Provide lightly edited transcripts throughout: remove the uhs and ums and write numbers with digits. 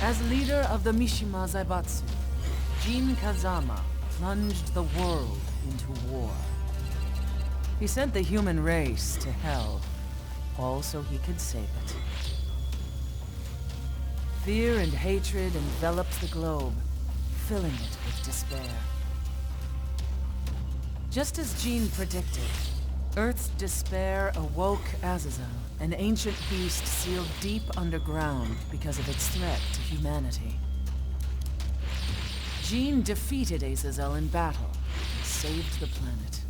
As leader of the Mishima Zaibatsu, Jin Kazama plunged the world into war. He sent the human race to hell, all so he could save it. Fear and hatred enveloped the globe, filling it with despair. Just as Jin predicted, Earth's despair awoke Azazel, an ancient beast sealed deep underground because of its threat to humanity. Jin defeated Azazel in battle and saved the planet.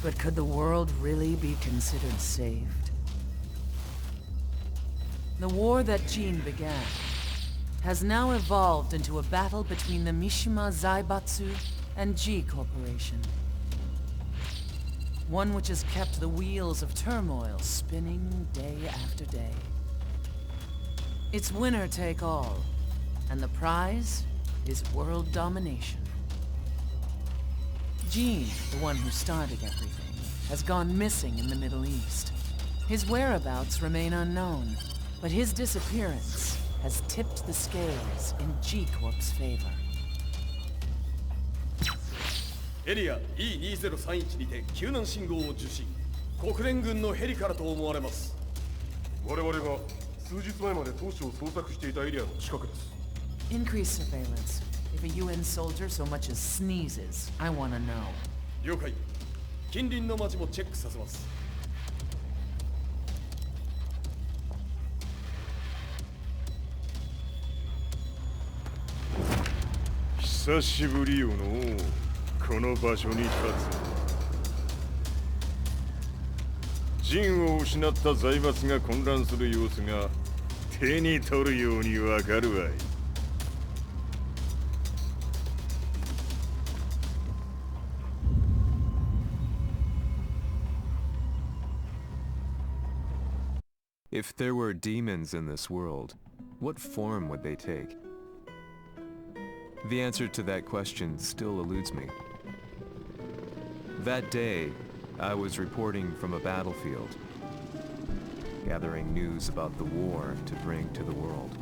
But could the world really be considered saved? The war that Jin began has now evolved into a battle between the Mishima Zaibatsu and G Corporation. One which has kept the wheels of turmoil spinning day after day. It's winner take all, and the prize is world domination. Jin, the one who started everything, has gone missing in the Middle East. His whereabouts remain unknown, but his disappearance has tipped the scales in G-Corp's favor. エリア E2031 にて救難信号を受信。国連軍のヘリからと思われます。我々が数日前まで当初を捜索していたエリアの近くです。Increase surveillance. If a UN soldier so much as sneezes, I want to know. 了解。近隣の町もチェックさせます。久しぶりよのこの場所に立つ。陣を失った財閥が混乱する様子が手に取るようにわかるわい。If there were demons in this world, what form would they take? The answer to that question still eludes me. That day, I was reporting from a battlefield, gathering news about the war to bring to the world.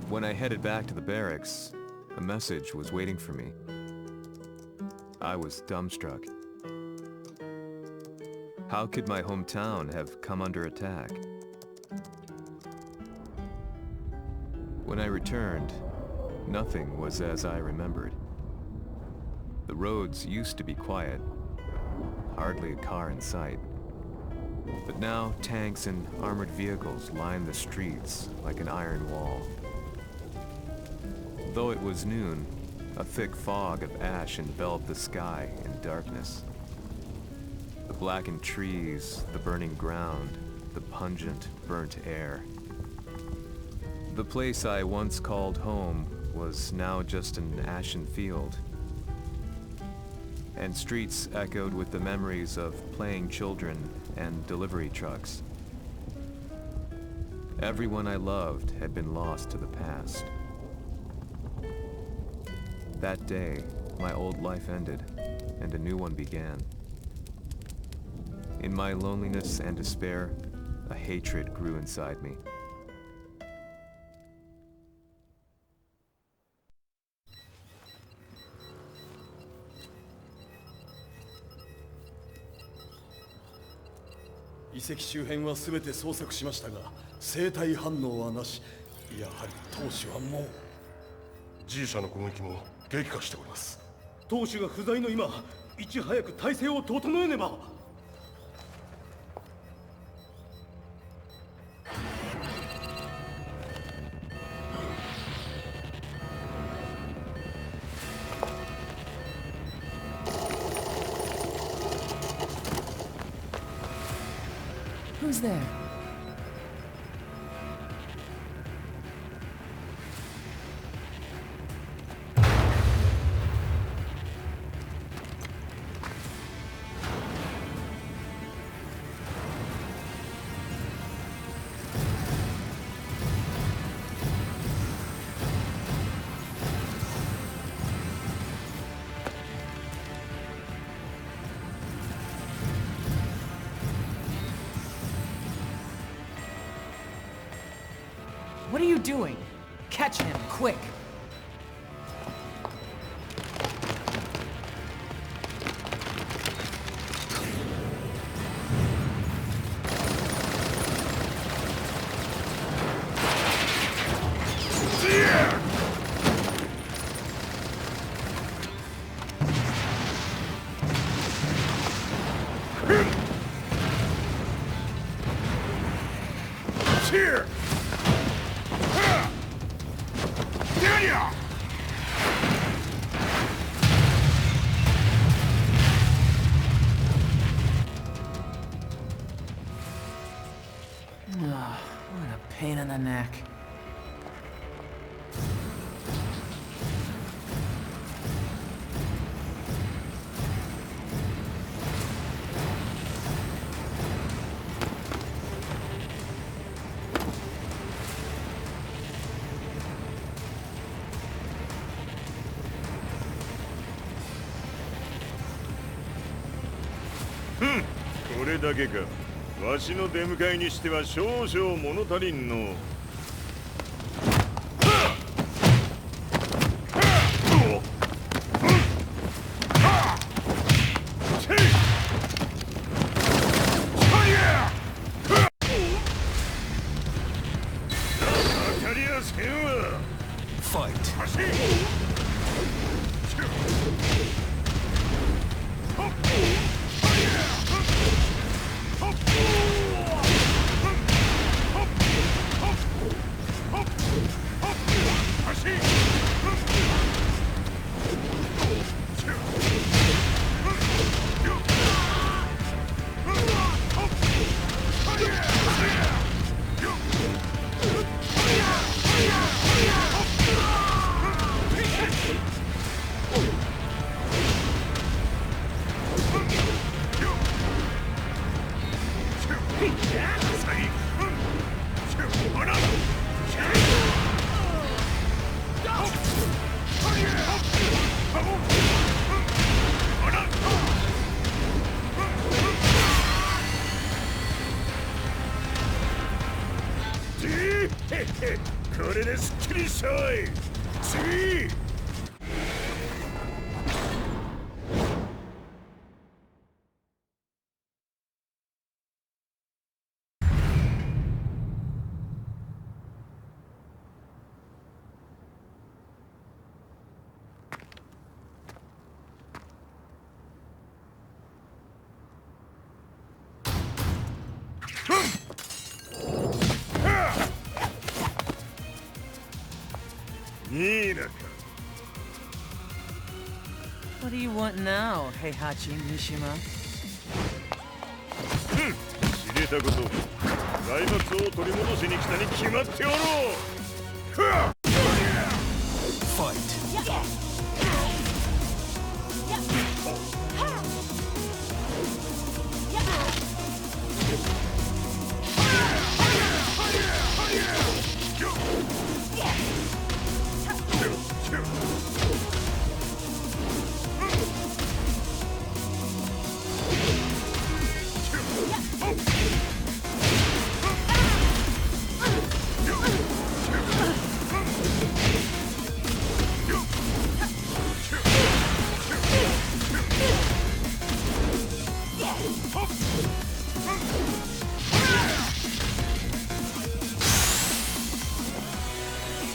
When I headed back to the barracks, a message was waiting for me. I was dumbstruck. How could my hometown have come under attack? When I returned, nothing was as I remembered. The roads used to be quiet, hardly a car in sight. But now tanks and armored vehicles line the streets like an iron wall. Though it was noon, a thick fog of ash enveloped the sky in darkness. The blackened trees, the burning ground, the pungent, burnt air. The place I once called home was now just an ashen field. And streets echoed with the memories of playing children and delivery trucks. Everyone I loved had been lost to the past. That day, my old life ended, and a new one began. In my loneliness and despair, a hatred grew inside me.遺跡周辺は全て捜索しましたが、生体反応はなし。やはり当主はもう。G 社の攻撃も激化しております。当主が不在の今、いち早く体制を整えねば。Who's there? What are you doing? Catch him, quick! Here! What a pain in the neck. Hmm. これだけか。わしの出迎えにしては少々物足りんの。これですっきりしょい。次。What do you want now, Heihachi Mishima? 知れたこと。財閥を取り戻しに来たに決まっておろう。Fight.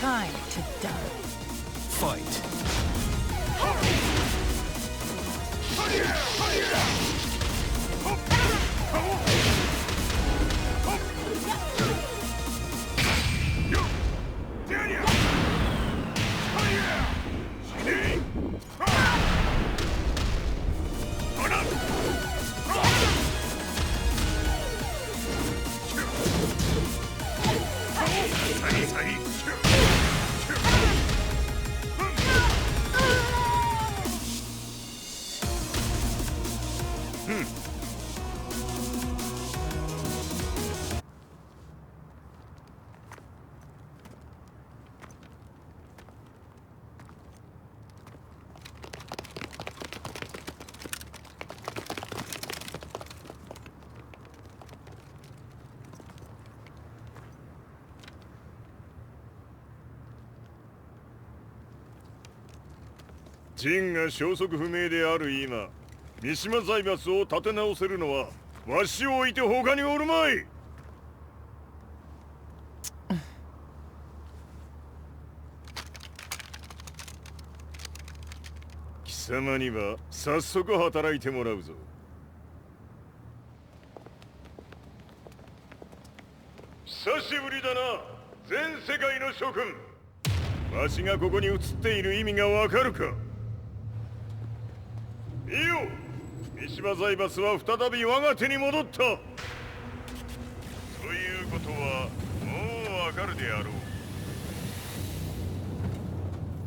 Time to die. Fight. ジンが消息不明である今、三島財閥を立て直せるのはわしを置いて他におるまい。貴様には早速働いてもらうぞ。久しぶりだな、全世界の諸君。わしがここに映っている意味がわかるか。いいよ、三島財閥は再び我が手に戻った。ということはもうわかるであろう。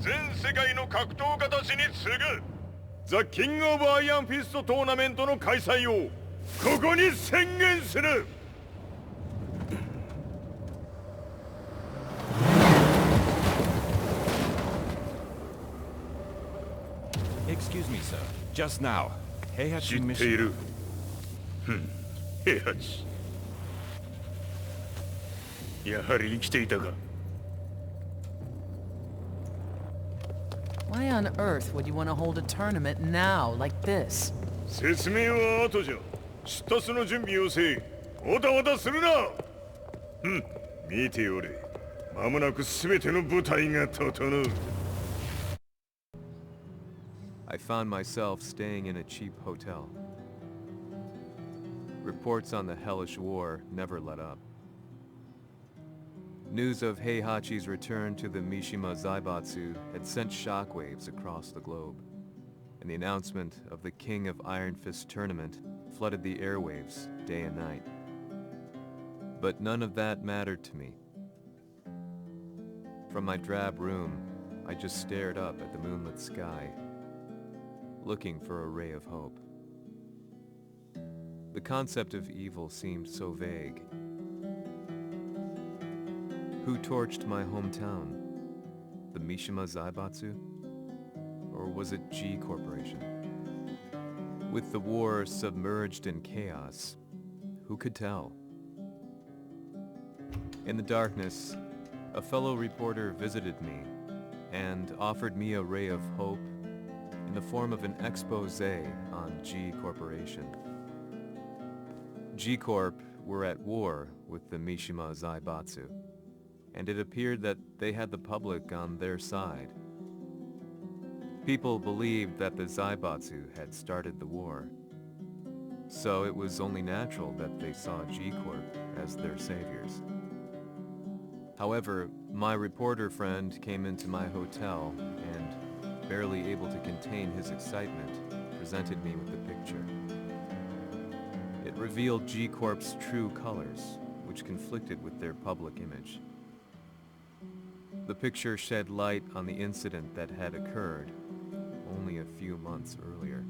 全世界の格闘家たちに次ぐザ・キング・オブ・アイアンフィストトーナメントの開催をここに宣言する。Excuse me, sir. Just now, Heihachi 知ってい Mishima. る。平八。やはり生きていたか。Why on earth would you want to hold a tournament now, like this? 説明は後じゃ。出立の準備をせい。おたわたするな。見ておれ。間もなく全ての部隊が整う。I found myself staying in a cheap hotel. Reports on the hellish war never let up. News of Heihachi's return to the Mishima Zaibatsu had sent shockwaves across the globe, and the announcement of the King of Iron Fist tournament flooded the airwaves day and night. But none of that mattered to me. From my drab room, I just stared up at the moonlit sky, looking for a ray of hope. The concept of evil seemed so vague. Who torched my hometown? The Mishima Zaibatsu? Or was it G Corporation? With the war submerged in chaos, who could tell? In the darkness, a fellow reporter visited me and offered me a ray of hope in the form of an expose on G Corporation. G Corp were at war with the Mishima Zaibatsu, and it appeared that they had the public on their side. People believed that the Zaibatsu had started the war, so it was only natural that they saw G Corp as their saviors. However, my reporter friend came into my hotel and, barely able to contain his excitement, presented me with the picture. It revealed G Corp's true colors, which conflicted with their public image. The picture shed light on the incident that had occurred only a few months earlier.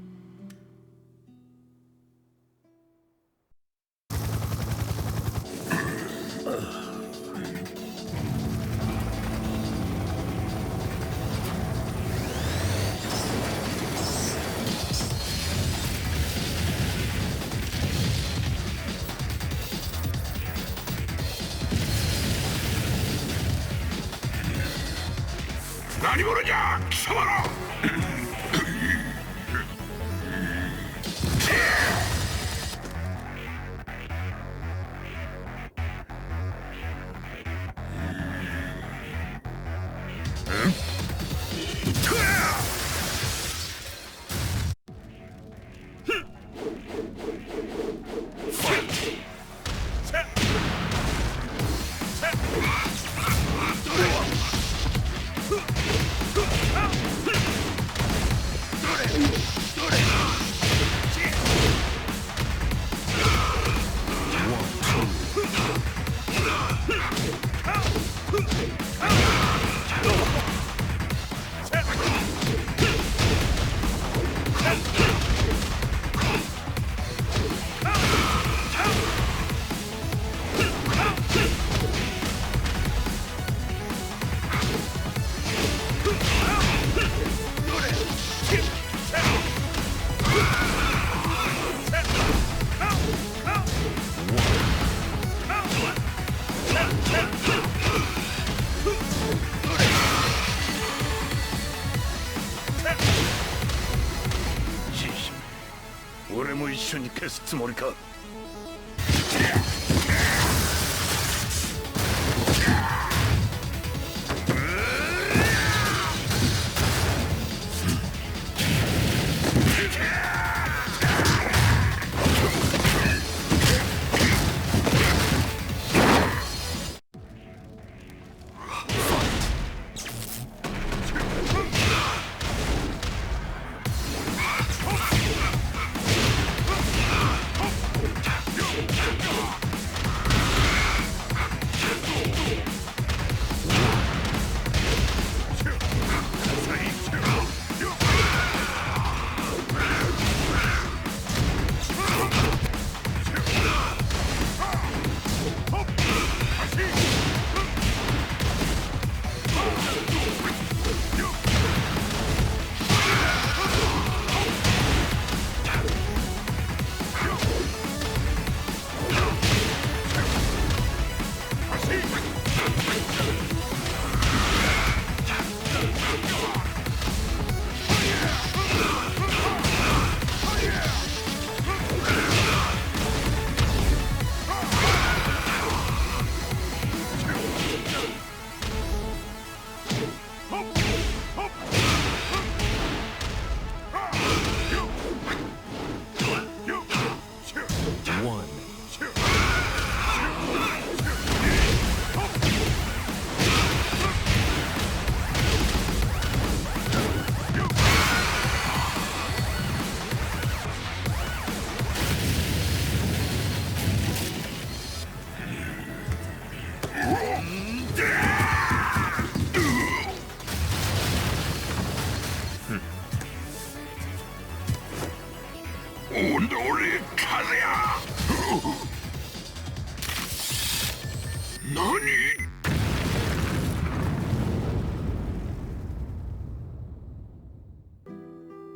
緒に消すつもりか。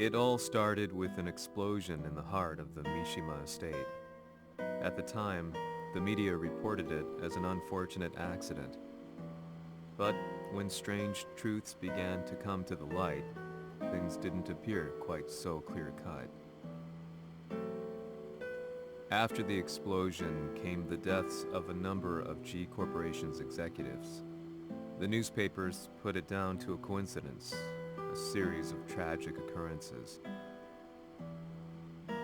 It all started with an explosion in the heart of the Mishima estate. At the time, the media reported it as an unfortunate accident. But when strange truths began to come to the light, things didn't appear quite so clear-cut. After the explosion came the deaths of a number of G Corporation's executives. The newspapers put it down to a coincidence, a series of tragic occurrences.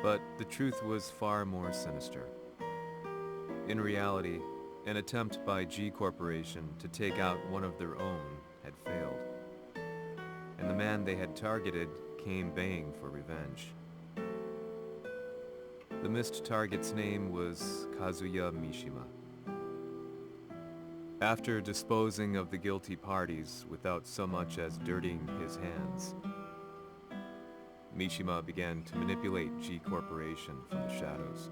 But the truth was far more sinister. In reality, an attempt by G Corporation to take out one of their own had failed, and the man they had targeted came baying for revenge. The missed target's name was Kazuya Mishima. After disposing of the guilty parties without so much as dirtying his hands, Mishima began to manipulate G Corporation from the shadows.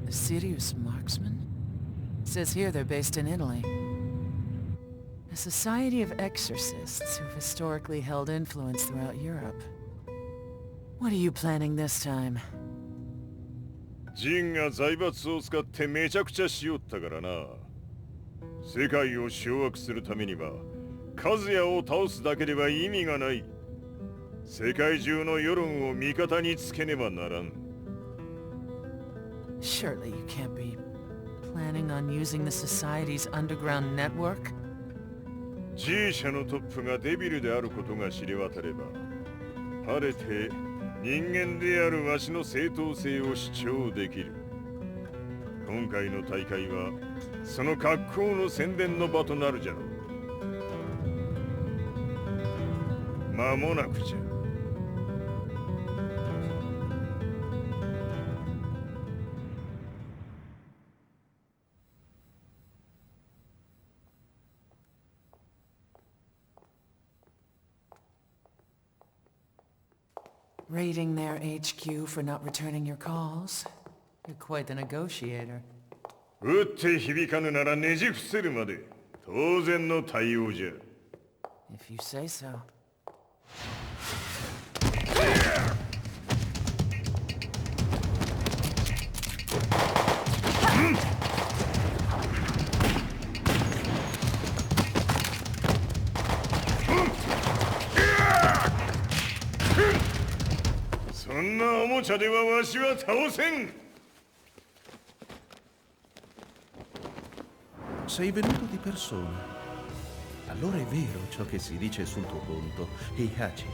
A serious marksman? It says here they're based in Italy. A society of exorcists who've historically held influence throughout Europe. What are you planning this time? ジンが財閥を使ってめちゃくちゃしよったからな。世界を掌握するためには、カズヤを倒すだけでは意味がない。世界中の世論を味方につけねばならん。Surely you can't be planning on using the society's underground network? G 社のトップがデビルであることが知れ渡れば、晴れて人間であるわしの正当性を主張できる。今回の大会はその格好の宣伝の場となるじゃろう。間もなくじゃ。Raiding their HQ for not returning your calls. You're quite the negotiator. 撃って響かぬならねじ伏せるまで当然の対応じゃ。If you say so. そんなおもちゃではわしは倒せん。 Sei venuto di persona. Allora è vero ciò che si dice sul tuo conto, Heihachi.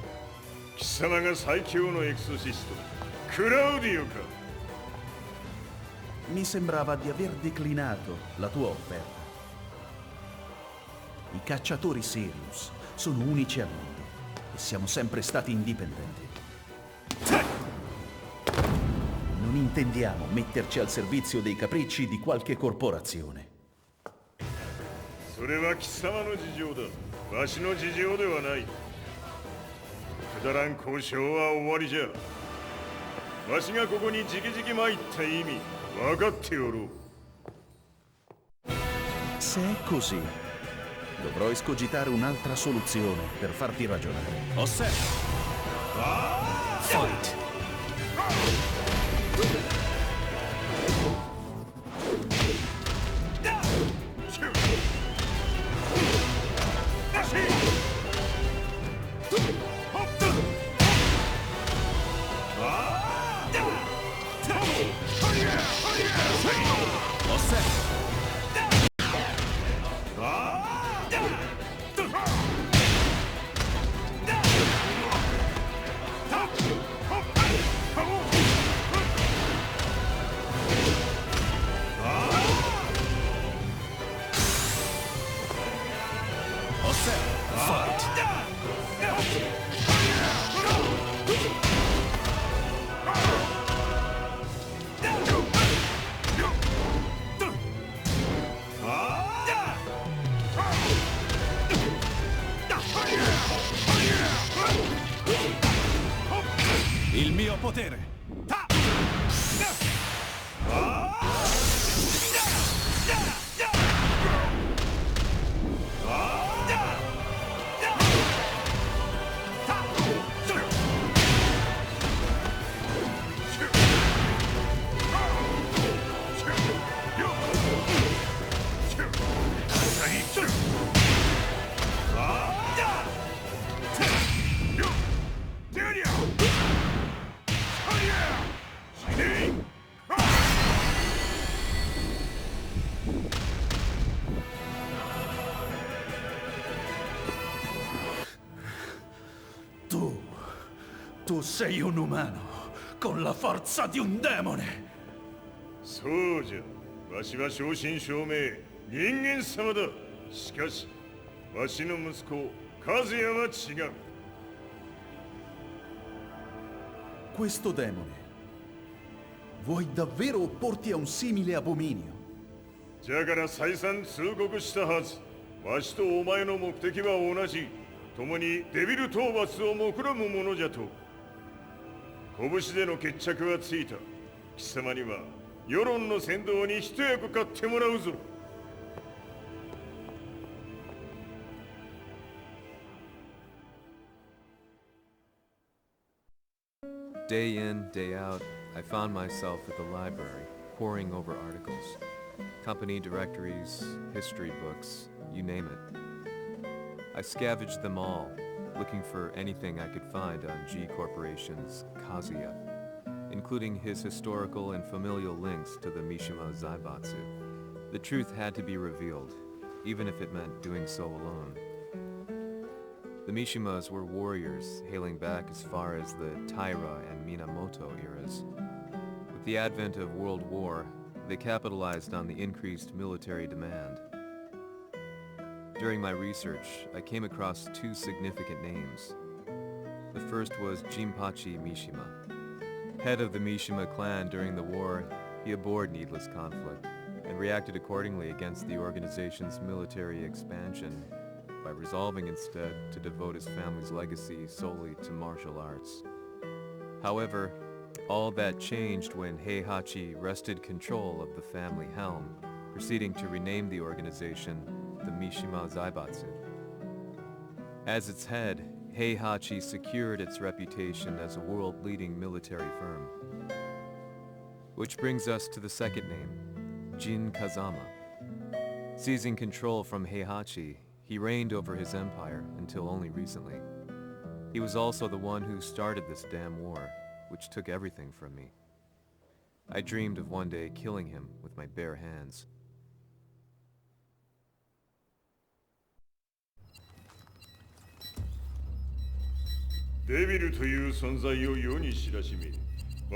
貴様が最強のエクソシスト、クラウディオか。 Mi sembrava di aver declinato la tua offerta. I cacciatori Sirius sono unici al mondo e siamo sempre stati indipendenti. Non intendiamo metterci al servizio dei capricci di qualche corporazione. それは貴様の事情だ。わしの事情ではない。くだらん交渉は終わりじゃ。わしがここに直々参った意味、分かっておろう。 Se è così, dovrò escogitare un'altra soluzione per farti ragionare. Osserva! Fight! Il mio potere! Tu sei un umano, con la forza di un demone! そうじゃ。わしは正真正銘、人間様だ。しかし、わしの息子、和也は違う。 Questo demone, vuoi davvero opporti a un simile abominio? じゃから再三通告したはず。わしとお前の目的は同じ。共にデビル討伐を目論むものじゃと。拳での決着はついた。貴様には世論の先導に一役買ってもらうぞ。 Day in, day out, I found myself at the library, poring over articles. Company directories, history books, you name it. I scavenged them all, looking for anything I could find on G Corporation's Kazuya, including his historical and familial links to the Mishima Zaibatsu. The truth had to be revealed, even if it meant doing so alone. The Mishimas were warriors hailing back as far as the Taira and Minamoto eras. With the advent of World War, they capitalized on the increased military demand. During my research, I came across two significant names. The first was Jinpachi Mishima. Head of the Mishima clan during the war, he abhorred needless conflict and reacted accordingly against the organization's military expansion by resolving instead to devote his family's legacy solely to martial arts. However, all that changed when Heihachi wrested control of the family helm, proceeding to rename the organization the Mishima Zaibatsu. As its head, Heihachi secured its reputation as a world-leading military firm. Which brings us to the second name, Jin Kazama. Seizing control from Heihachi, he reigned over his empire until only recently. He was also the one who started this damn war, which took everything from me. I dreamed of one day killing him with my bare hands. Devil という存在を世に知らしめ、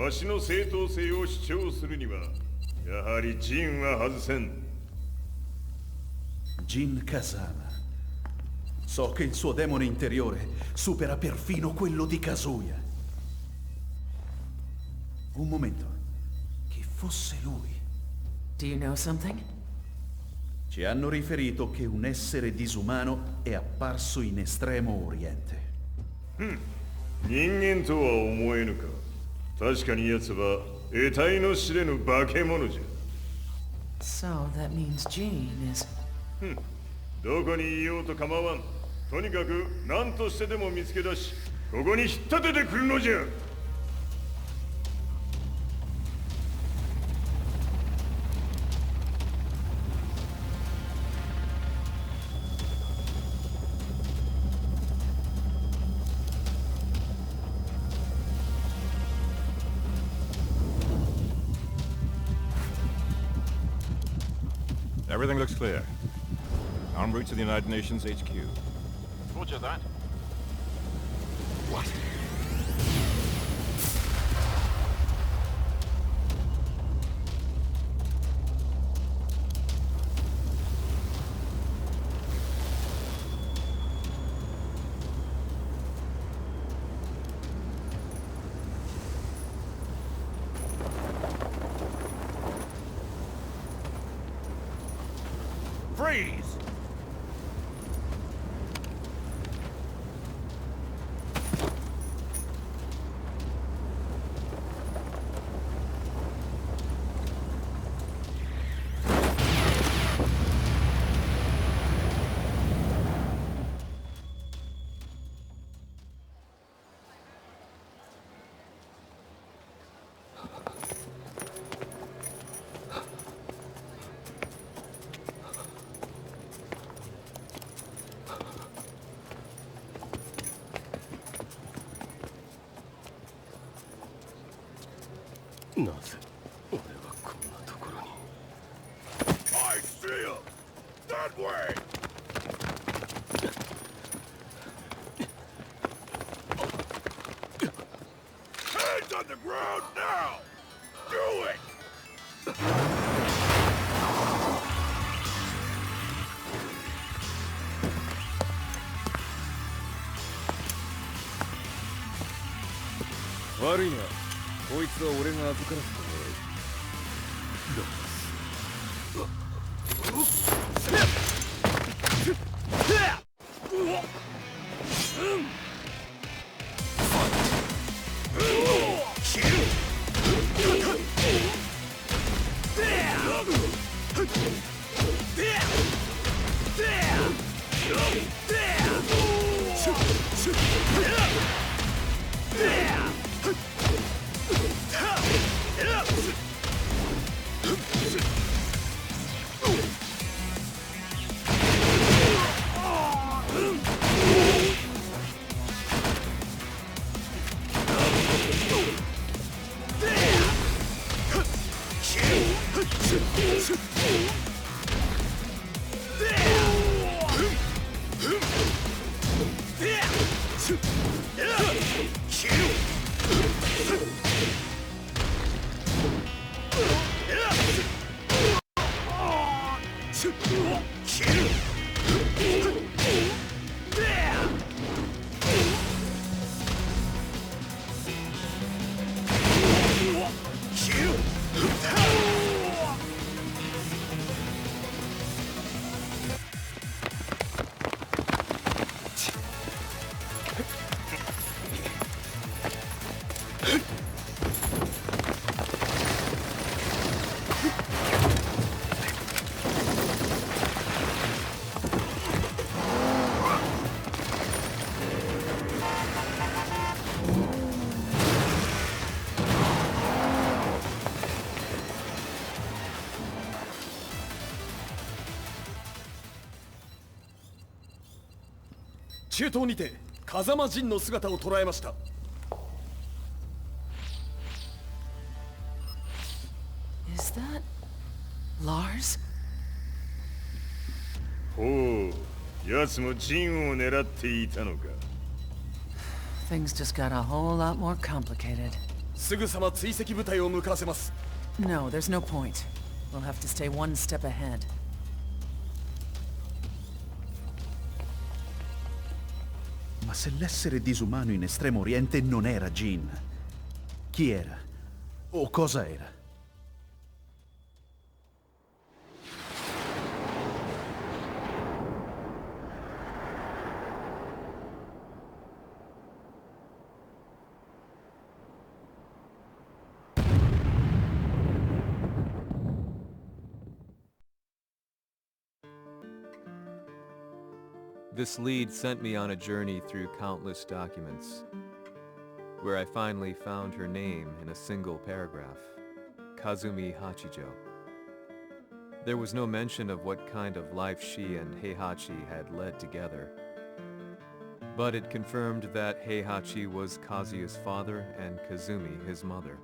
わしの正当性を主張するには、やはりジンは外せん。Jin Kazama. So che il suo demone interiore supera perfino quello di Kazuya. Un momento. Chi fosse lui? Do you know something? Ci hanno riferito che un essere disumano è apparso in Estremo Oriente. 人間とは思えぬか。確かに奴は得体の知れぬ化け物じゃ。So that means Jean is... どこにいようと構わん。とにかく何としてでも見つけ出し、ここに引っ立ててくるのじゃ。Everything looks clear. En route to the United Nations HQ. Roger that. What? Freeze! I see him! That way! Hands on the ground now! Do it! Worry not. こいつは俺が預からせてもらう。中東にて風間陣の姿を捉えました。Is that... Lars? ほう、奴もジンを狙っていたのか。Things just got a whole lot more complicated. すぐさま追跡部隊を向かわせます。 No, there's no point. We'll have to stay one step ahead. Ma se l'essere disumano in Estremo Oriente non era Jin, chi era? O cosa era? This lead sent me on a journey through countless documents, where I finally found her name in a single paragraph, Kazumi Hachijo. There was no mention of what kind of life she and Heihachi had led together, but it confirmed that Heihachi was Kazuya's father and Kazumi his mother.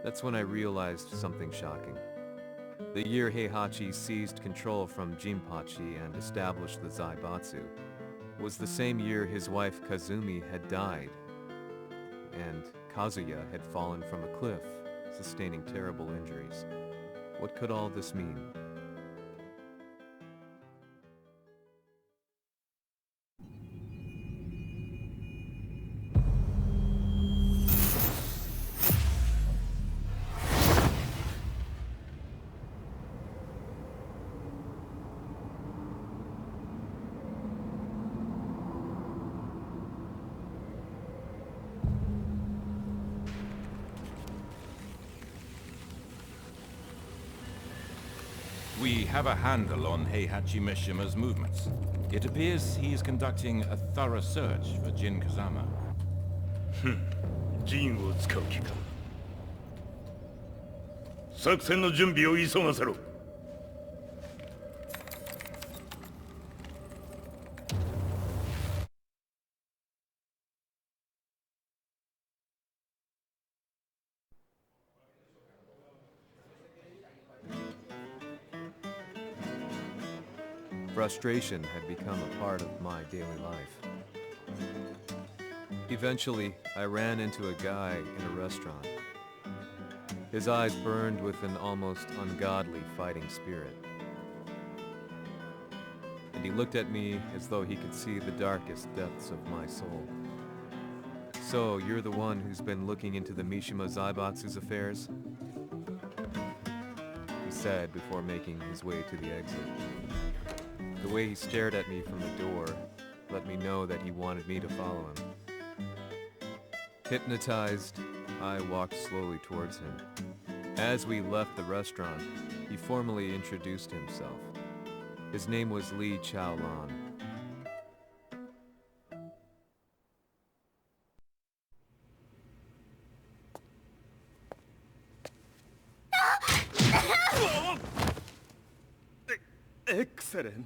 That's when I realized something shocking. The year Heihachi seized control from Jinpachi and established the Zaibatsu was the same year his wife Kazumi had died, and Kazuya had fallen from a cliff, sustaining terrible injuries. What could all this mean? We have a handle on Heihachi Mishima's movements. It appears he is conducting a thorough search for Jin Kazama. ジンを使う気か。作戦の準備を急がせろ。Frustration had become a part of my daily life. Eventually, I ran into a guy in a restaurant. His eyes burned with an almost ungodly fighting spirit. And he looked at me as though he could see the darkest depths of my soul. So, you're the one who's been looking into the Mishima Zaibatsu's affairs? He said before making his way to the exit. The way he stared at me from the door let me know that he wanted me to follow him. Hypnotized, I walked slowly towards him. As we left the restaurant, he formally introduced himself. His name was Li Chaolan. Excellent.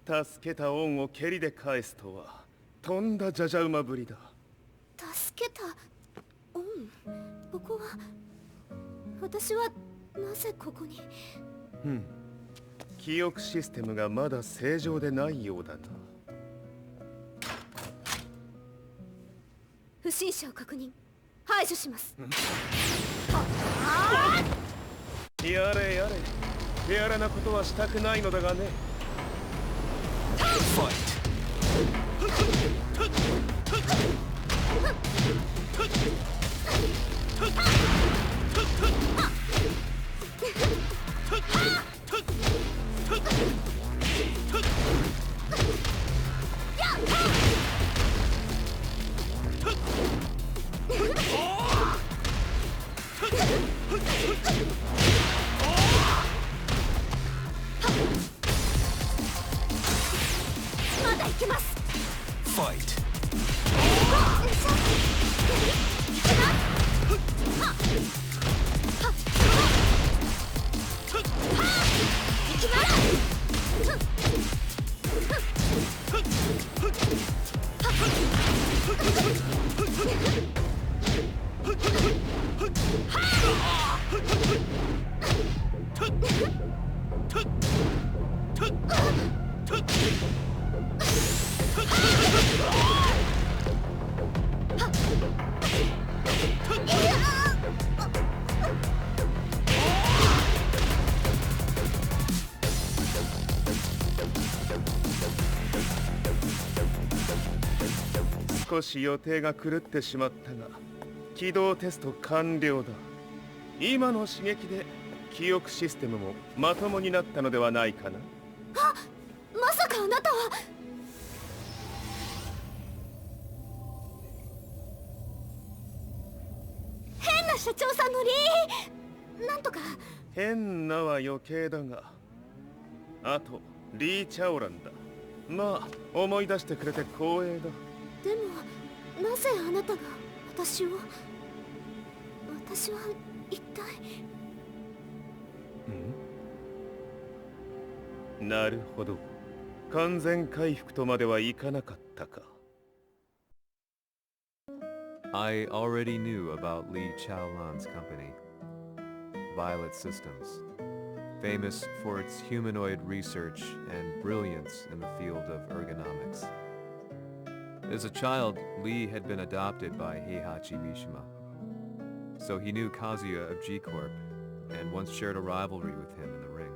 助けた恩を蹴りで返すとはとんだじゃじゃ馬ぶりだ。助けた恩？ここは私はなぜここに？記憶システムがまだ正常でないようだな。不審者を確認。排除します。やれやれ。手荒なことはしたくないのだがね。まだ行けます。ファイト。少し予定が狂ってしまったが、起動テスト完了だ。今の刺激で記憶システムもまともになったのではないかな。あ、まさかあなたは。変な社長さんのなんとか。変なは余計だが、あとリー・チャオランだ。まあ思い出してくれて光栄だ。でもなぜあなたが私は一体。なるほど、完全回復とまではいかなかったか。I already knew about Li Chaolan's company, Violet Systems, famous for its humanoid research and brilliance in the field of ergonomics. As a child, Li had been adopted by Heihachi Mishima, so he knew Kazuya of G-Corp and once shared a rivalry with him in the ring.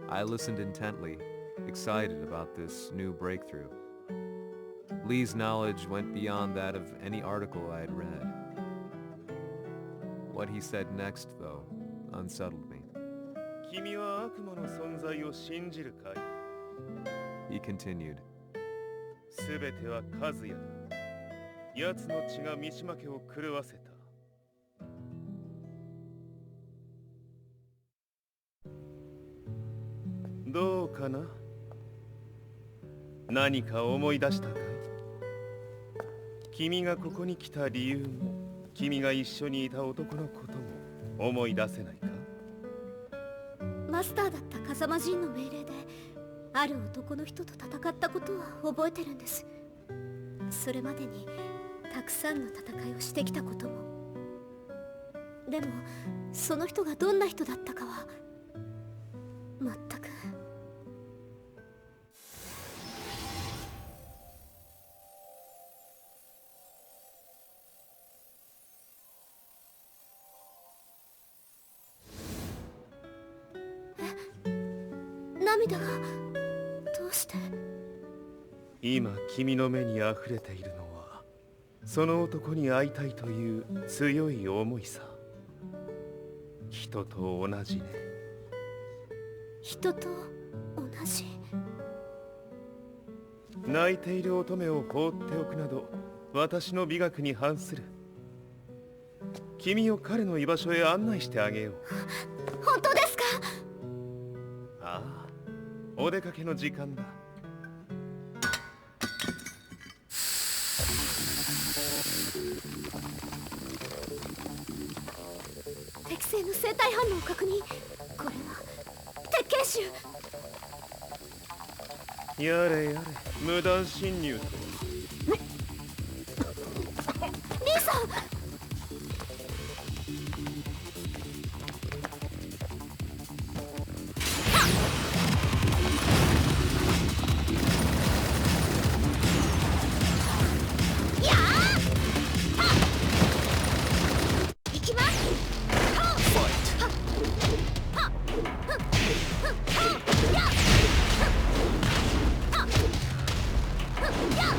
I listened intently, excited about this new breakthrough. Li's knowledge went beyond that of any article I had read. What he said next, though, unsettled me. 君は悪魔の存在を信じるかい? He continued. すべては和也だ。奴の血が三島家を狂わせた。どうかな？何か思い出したかい？君がここに来た理由も、君が一緒にいた男のことも思い出せないか？マスターだった風間陣の命令である男の人と戦ったことは覚えてるんです。それまでにたくさんの戦いをしてきたことも。でもその人がどんな人だったかは全く。涙がどうして？今君の目にあふれているのはその男に会いたいという強い思いさ。人と同じね。人と同じ。泣いている乙女を放っておくなど私の美学に反する。君を彼の居場所へ案内してあげよう。本当ですか？ああ、お出かけの時間だ。適正の生体反応を確認。これは鉄拳臭。やれやれ、無断侵入と。リーさん。やっ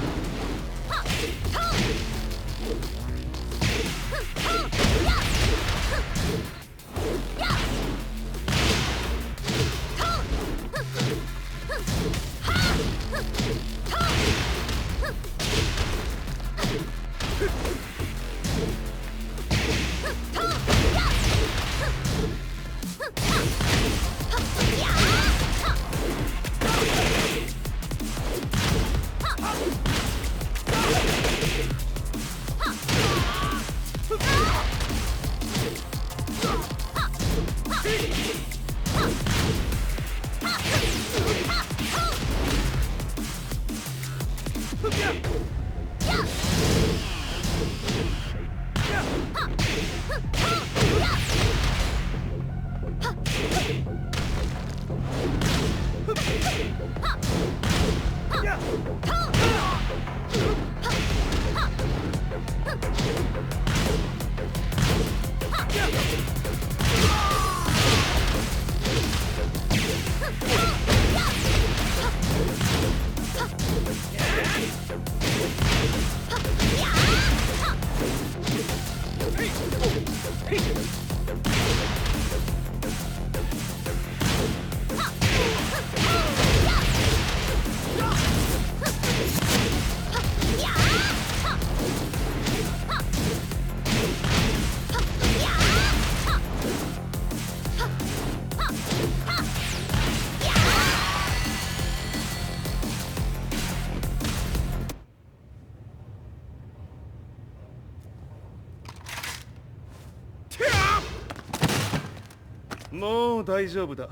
もう大丈夫だ。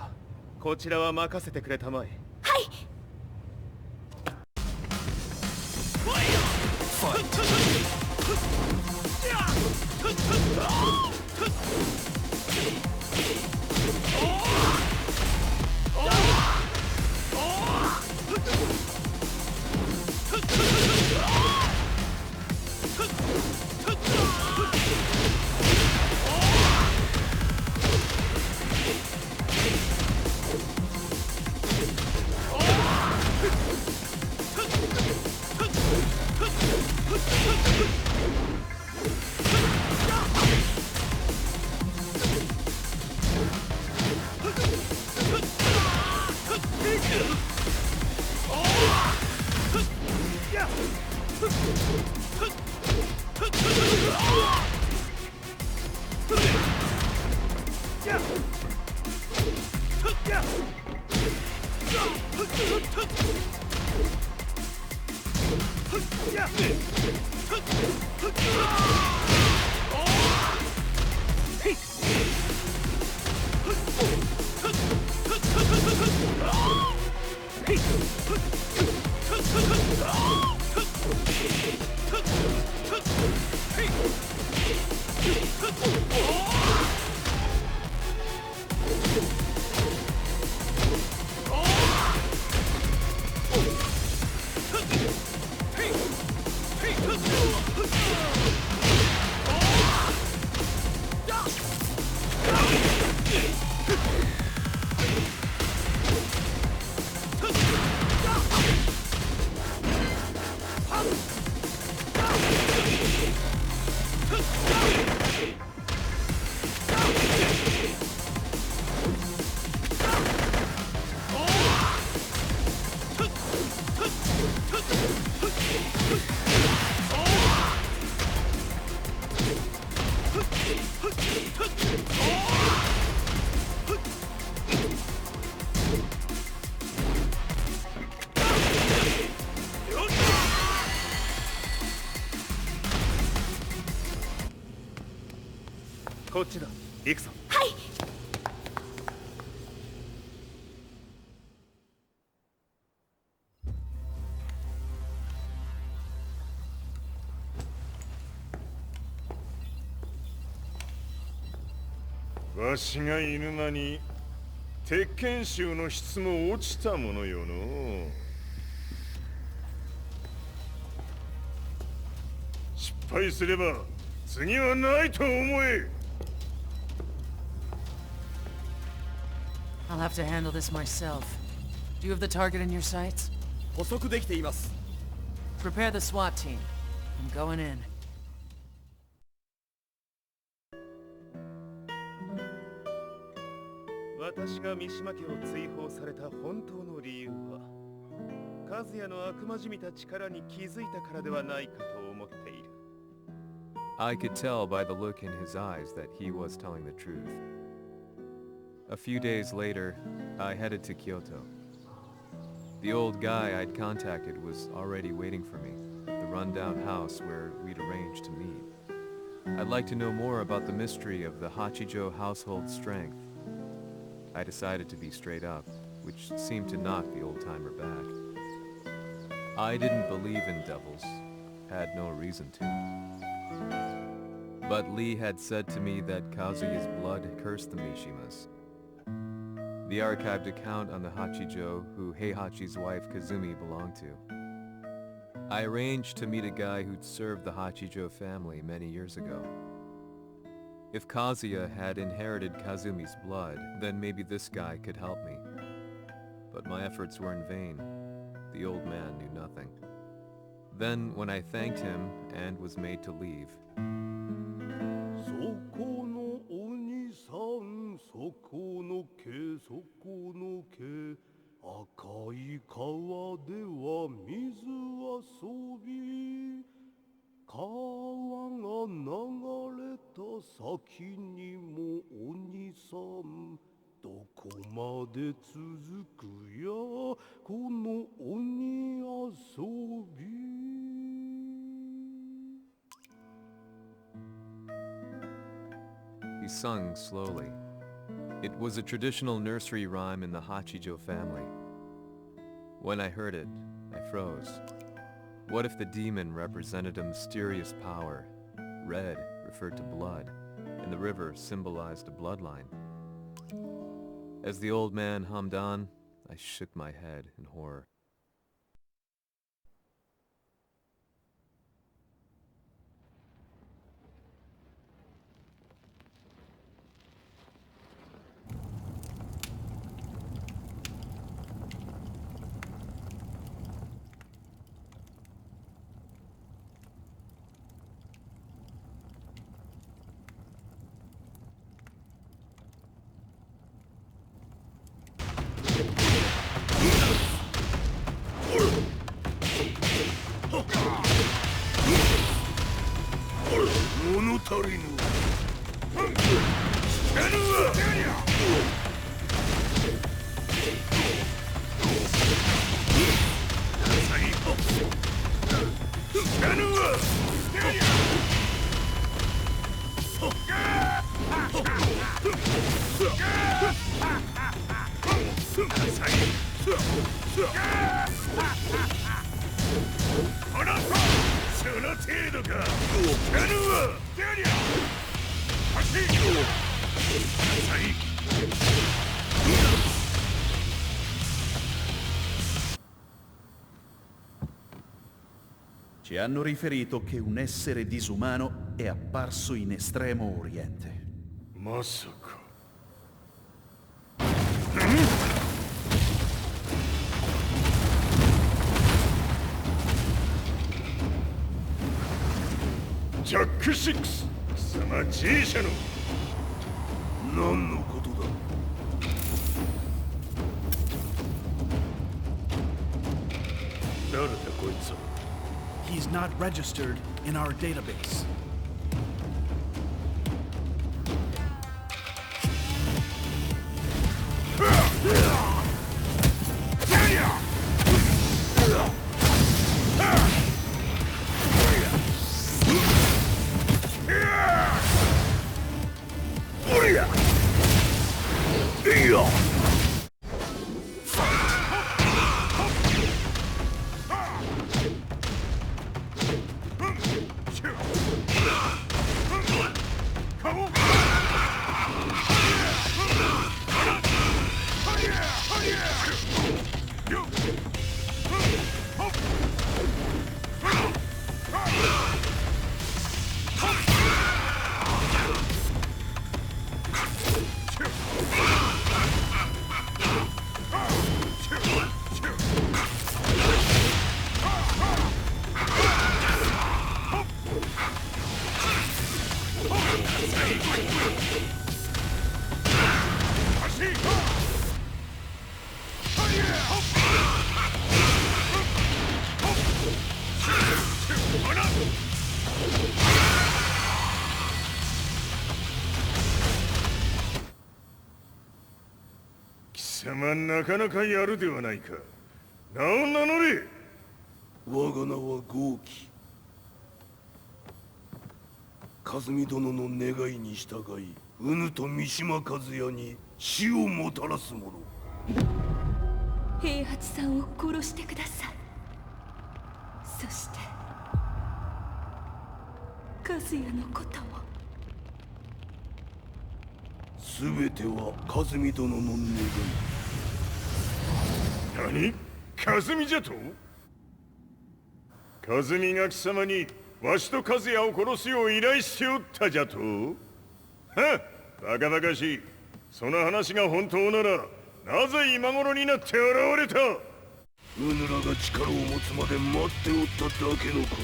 こちらは任せてくれたまえ。はい。こっちだ。行くぞ。はい。わしが犬間に鉄拳衆の質も落ちたものよの。失敗すれば次はないと思え。I'll have to handle this myself. Do you have the target in your sights? 捕捉できています。 Prepare the SWAT team. I'm going in. 私が三島家を追放された本当の理由は、和也の悪魔じみた力に気づいたからではないかと思っている。I could tell by the look in his eyes that he was telling the truth. A few days later, I headed to Kyoto. The old guy I'd contacted was already waiting for me at the rundown house where we'd arranged to meet. I'd like to know more about the mystery of the Hachijo household strength. I decided to be straight up, which seemed to knock the old-timer back. I didn't believe in devils, had no reason to. But Lee had said to me that Kazuya's blood cursed the Mishimas. The archived account on the Hachijo who Heihachi's wife Kazumi belonged to. I arranged to meet a guy who'd served the Hachijo family many years ago. If Kazuya had inherited Kazumi's blood, then maybe this guy could help me. But my efforts were in vain. The old man knew nothing. Then, when I thanked him and was made to leave, 先にも鬼さんどこまで続くやこの鬼遊び。 He sung slowly. It was a traditional nursery rhyme in the Hachijo family. When I heard it, I froze. What if the demon represented a mysterious power? Red referred to blood, and the river symbolized a bloodline. As the old man hummed on, I shook my head in horror. Ci hanno riferito che un essere disumano è apparso in Estremo Oriente. Masaka. Jack 6! 貴様 G 社の何のことだ。誰だこいつは。 He's not registered in our database.貴様なかなかやるではないか。名を名乗れ。我が名は豪輝。和美殿の願いに従いうぬと三島和也に死をもたらす者。平八さんを殺してください。そして和也のことも。全ては和美殿の願い。何？和美じゃと？和美が貴様にわしと和也を殺すよう依頼しておったじゃと？はっ、バカバカしい。その話が本当ならなぜ今頃になって現れた？うぬらが力を持つまで待っておっただけのこと。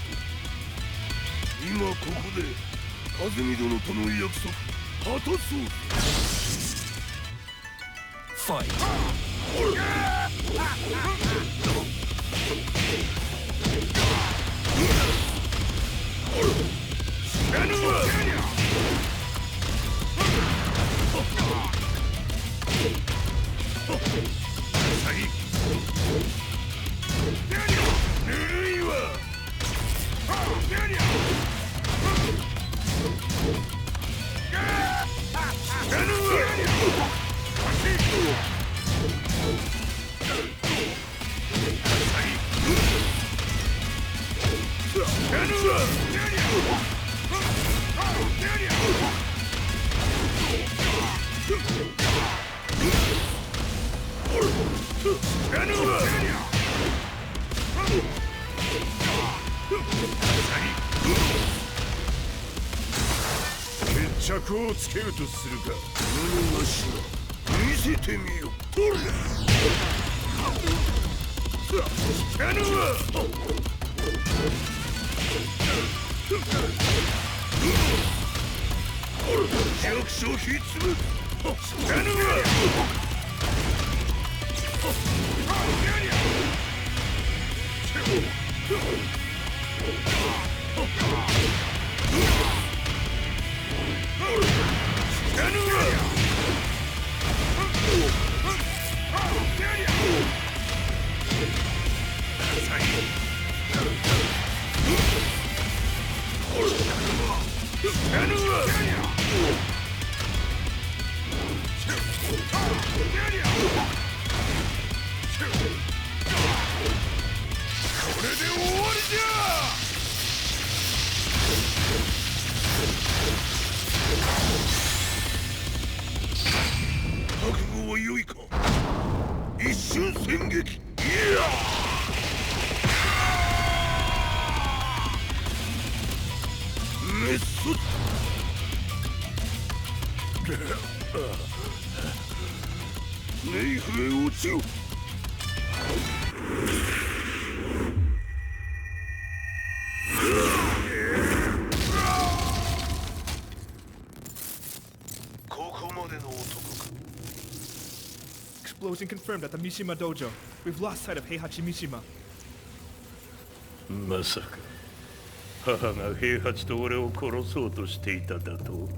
今ここで和美殿との約束果たそう。ファイト。釈をつけるとするか。何がしら見せてみよ。ほら聞かぬわ。弱小ひっつむ。聞かぬわ。覚悟は良いか。一瞬戦撃。いやメッソネイフへ落ちよ。ここまでの男か。Explosion confirmed at the Mishima dojo. We've lost sight of Heihachi Mishima. まさか母が平八と俺を殺そうとしていただと。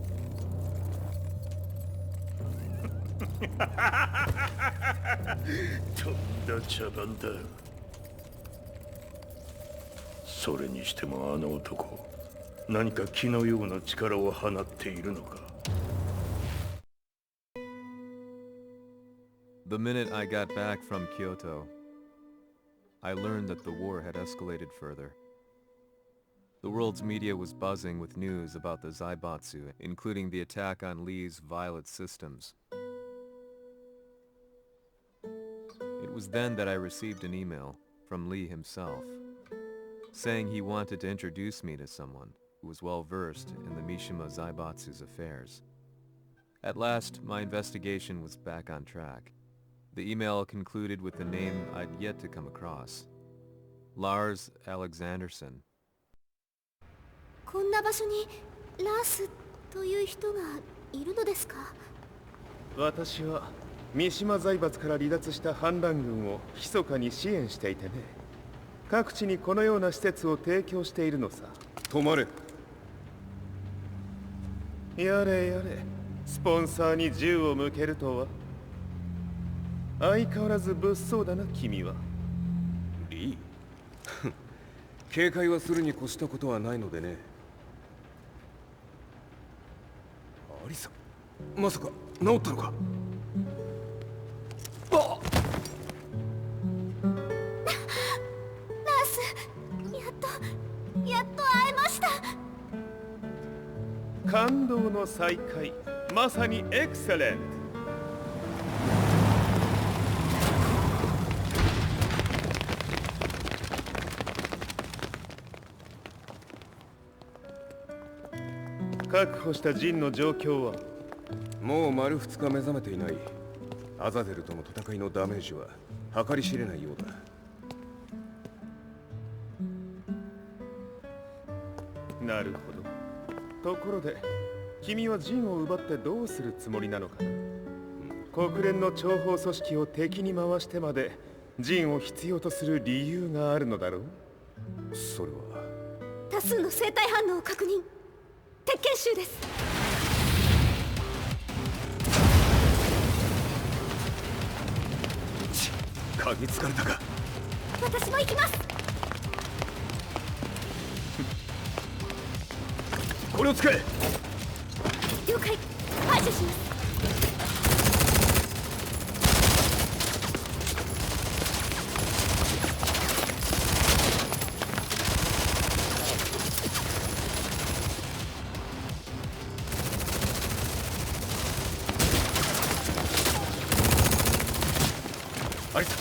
とんだ茶番だ。それにしてもあの男、何か気のような力を放っているのか。The minute I got back from Kyoto, I learned that the war had escalated further. The world's media was buzzing with news about the Zaibatsu, including the attack on Lee's Violet systems. It was then that I received an email from Lee himself, saying he wanted to introduce me to someone who was well versed in the Mishima Zaibatsu's affairs. At last, my investigation was back on track. The email concluded with a name I'd yet to come across. Lars Alexanderson. こんな場所にラースという人がいるのですか？私は三島財閥から離脱した反乱軍を密かに支援していてね。各地にこのような施設を提供しているのさ。止まれ。やれやれ、スポンサーに銃を向けるとは。相変わらず物騒だな君は。リー警戒はするに越したことはないのでね。アリサ、まさか治ったのか？あっラース、やっと会えました。感動の再会、まさにエクセレント。確保したジンの状況は？もう丸2日目覚めていない。アザゼルとの戦いのダメージは計り知れないようだ。なるほど。ところで君はジンを奪ってどうするつもりなのかな？国連の諜報組織を敵に回してまでジンを必要とする理由があるのだろう？それは多数の生体反応を確認。鉄拳衆です。嗅ぎつかれたか？私も行きます。これを使え。了解。排除します。アリサ、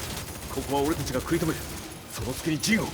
ここは俺たちが食い止める。その隙にジンを。はい。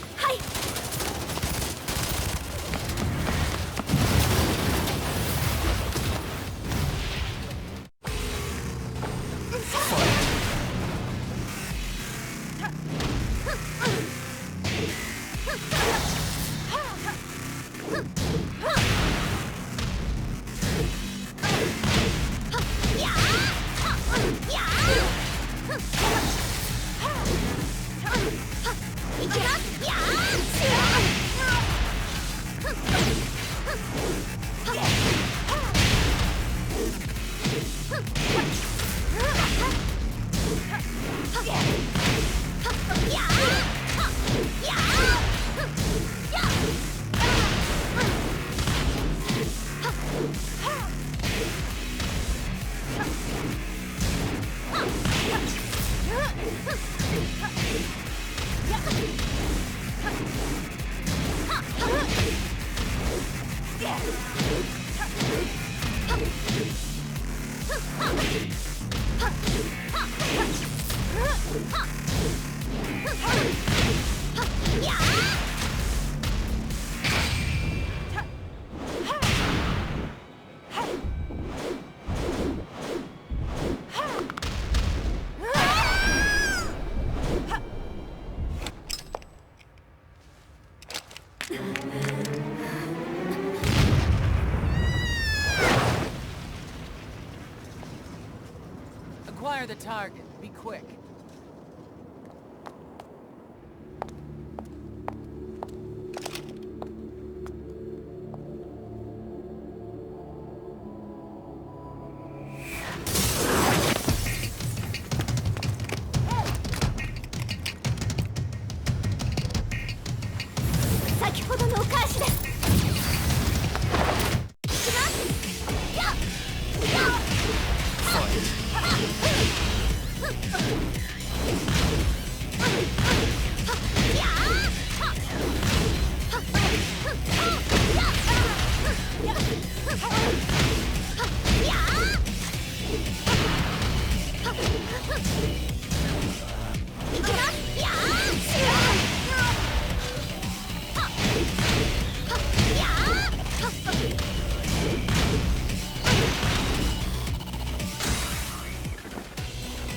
fire the target. Be quick.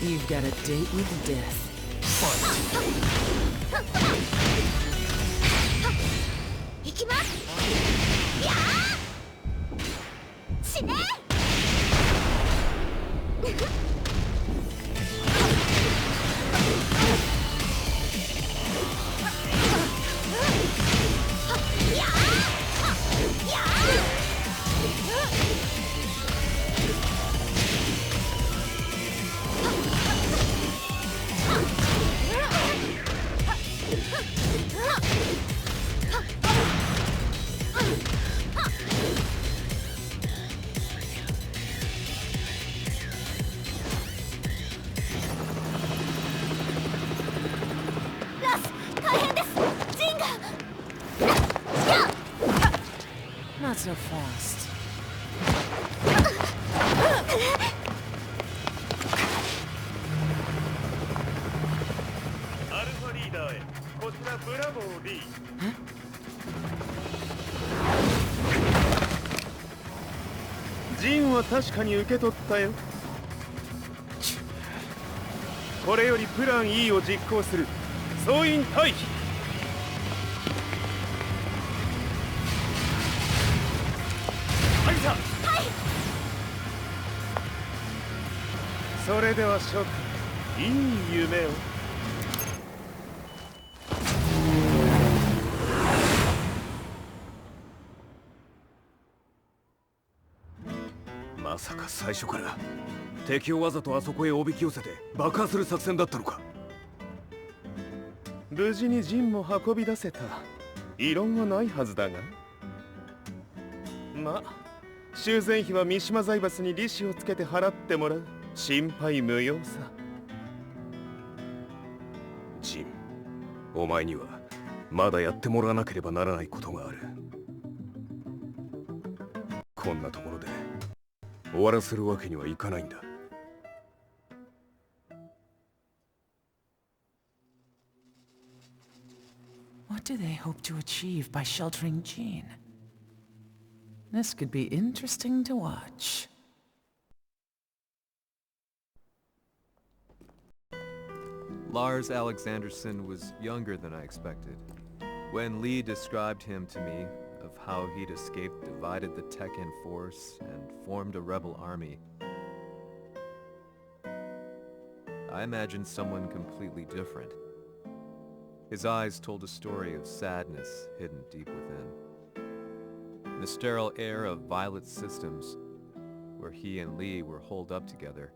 You've got a date with death. Not so fast. アルファリーダーへこちらブラボー D。 ジンは確かに受け取ったよ。これよりプラン E を実行する。総員退避。それでは諸君、いい夢を。まさか最初から敵をわざとあそこへおびき寄せて爆破する作戦だったのか。無事に陣も運び出せた。異論はないはずだが。まあ修繕費は三島財閥に利子をつけて払ってもらう。心配無用さ。ジン、お前にはまだやってもらわなければならないことがある。こんなところで終わらせるわけにはいかないんだ。What do they hope to achieve by sheltering Jean? This could be interesting to watch. Lars Alexanderson was younger than I expected. When Lee described him to me, of how he'd escaped, divided the Tekken force, and formed a rebel army, I imagined someone completely different. His eyes told a story of sadness hidden deep within. The sterile air of Violet Systems, where he and Lee were holed up together.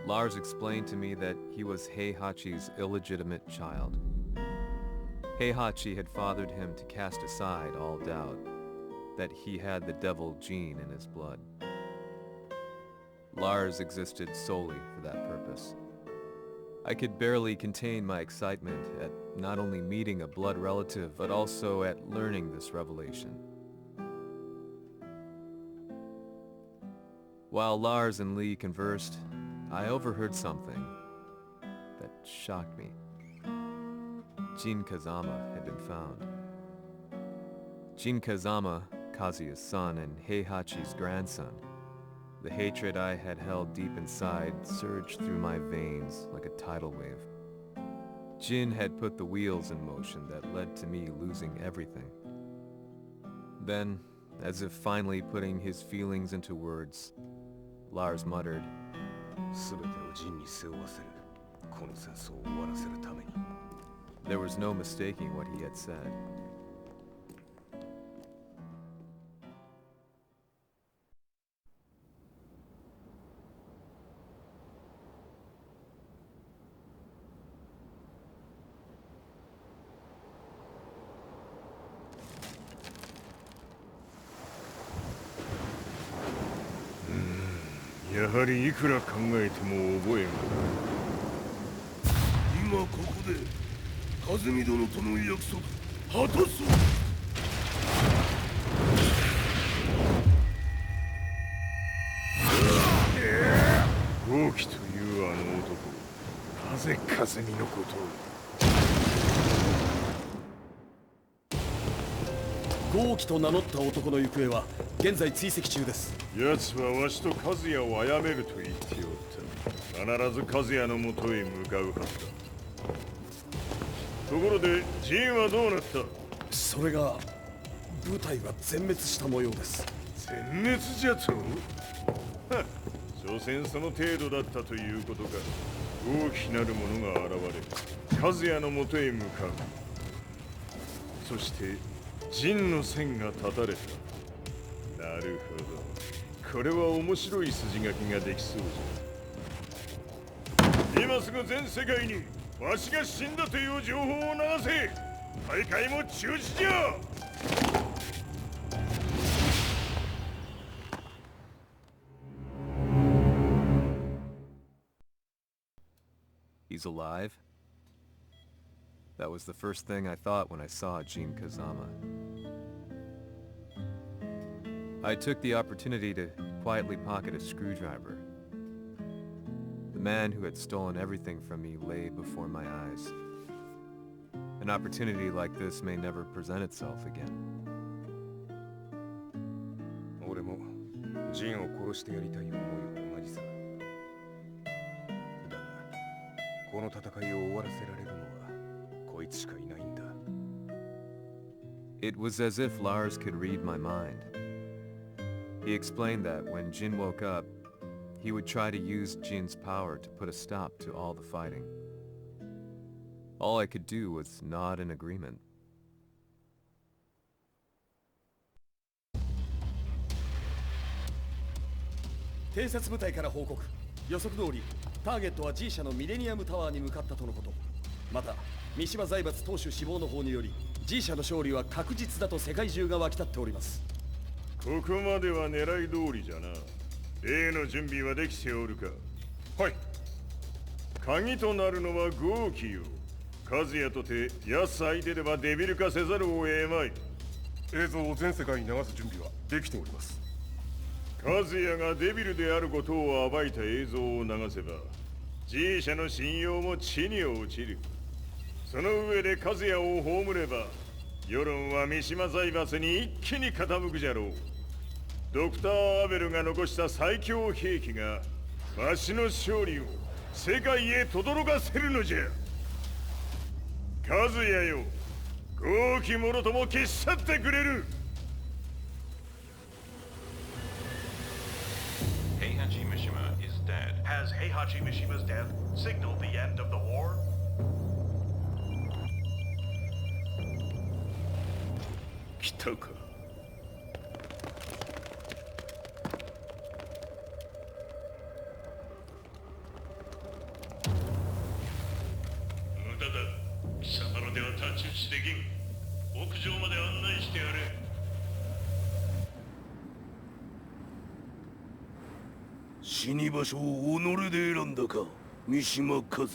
Lars explained to me that he was Heihachi's illegitimate child. Heihachi had fathered him to cast aside all doubt that he had the devil gene in his blood. Lars existed solely for that purpose. I could barely contain my excitement at not only meeting a blood relative, but also at learning this revelation. While Lars and Lee conversed, I overheard something that shocked me. Jin Kazama had been found. Jin Kazama, Kazuya's son and Heihachi's grandson. The hatred I had held deep inside surged through my veins like a tidal wave. Jin had put the wheels in motion that led to me losing everything. Then, as if finally putting his feelings into words, Lars muttered, 全てをジンに背負わせる。この戦争を終わらせるために。There was no mistaking what he had said. Hmm, やはりいくら考えても覚えがない。今ここで和美殿との約束果たそう。豪輝というあの男、なぜ風見のことを。豪輝と名乗った男の行方は現在追跡中です。奴はわしと和也を殺めると言っておった。必ず和也のもとへ向かうはずだ。ところでジンはどうなった？それが部隊は全滅した模様です。全滅じゃと？はっ、所詮その程度だったということか。大きなるものが現れ、和也のもとへ向かう。そしてジンの線が断たれた。なるほど、これは面白い筋書きができそうじゃ。今すぐ全世界にわしが死んだという情報を流せ。大会も中止じゃ。He's alive? That was the first thing I thought when I saw Jin Kazama. I took the opportunity to quietly pocket a screwdriver. The man who had stolen everything from me lay before my eyes. An opportunity like this may never present itself again. 俺もジンを殺してやりたい思いは同じさ。だが、この戦いを終わらせられるのはこいつしかいないんだ。It was as if Lars could read my mind. He explained that when Jin woke up, he would try to use Jin's power to put a stop to all the fighting. All I could do was nod in agreement. 偵察部隊から報告。予測通りターゲットは G 社のミレニアムタワーに向かったとのこと。また三島財閥当主死亡の方により G 社の勝利は確実だと世界中が沸き立っております。ここまでは狙い通りじゃな。例の準備はできておるか？はい。鍵となるのは豪輝よ。和也とて奴相手ではデビル化せざるを得まい。映像を全世界に流す準備はできております。和也がデビルであることを暴いた映像を流せば G 社の信用も地に落ちる。その上で和也を葬れば世論は三島財閥に一気に傾くじゃろう。ドクター・アベルが残した最強兵器がわしの勝利を世界へ轟かせるのじゃ。和也よ、豪輝者とも消し去ってくれる。Heihachi Mishima is dead. Has Heihachi Mishima's death signaled the end of the war? 来たか。無駄だ。貴様のでは太刀打ちできん。屋上まで案内してやれ。死に場所を己で選んだか、三島和也。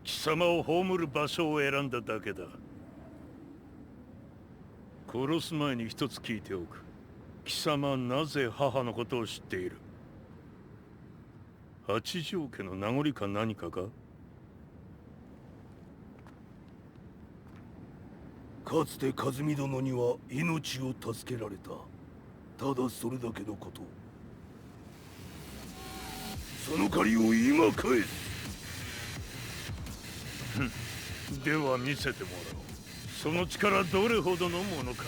貴様を葬る場所を選んだだけだ。殺す前に一つ聞いておく。貴様はなぜ母のことを知っている？八条家の名残か何かか？かつて和美殿には命を助けられた。ただそれだけのこと。その借りを今返す。では見せてもらおう。その力どれほどのものか。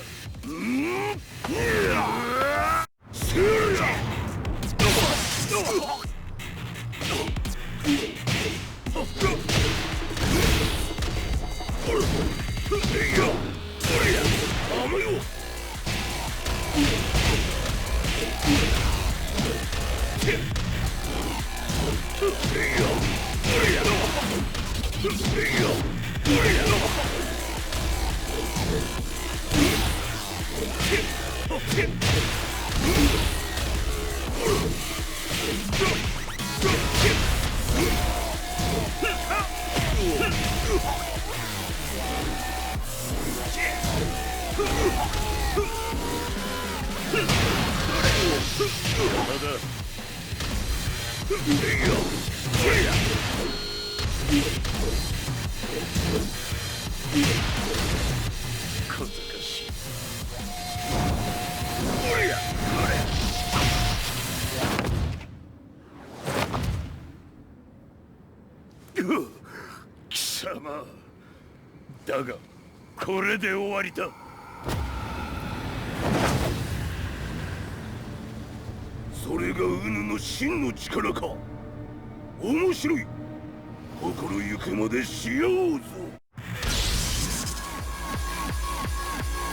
貴様だがこれで終わりだ。それがウヌの真の力か。面白い。心ゆくまでしようぞ。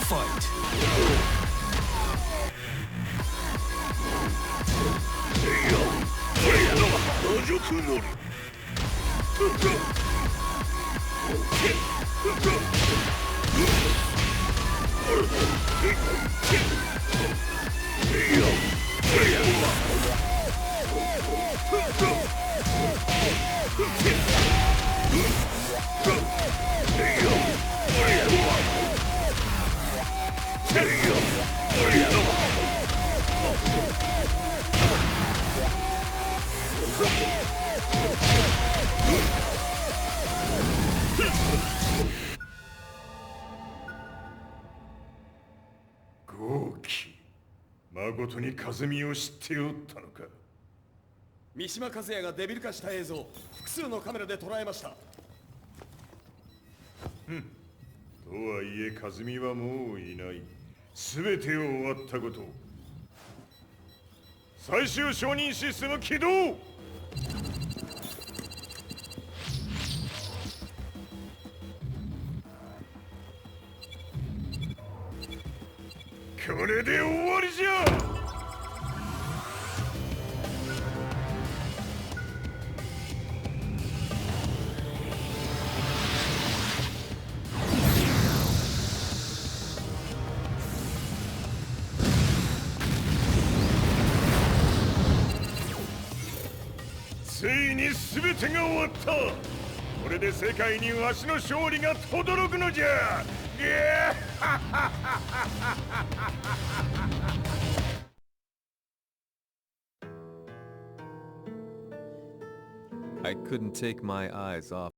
Fight. 魔族乗り。豪気、誠に和美を知っておったのか。三島和也がデビル化した映像、複数のカメラで捉えました。とはいえ和美はもういない。全てを終わったこと。最終承認システム起動。これで終わりじゃ。ついに全てが終わった。これで世界にわしの勝利が轟くのじゃ。I couldn't take my eyes off.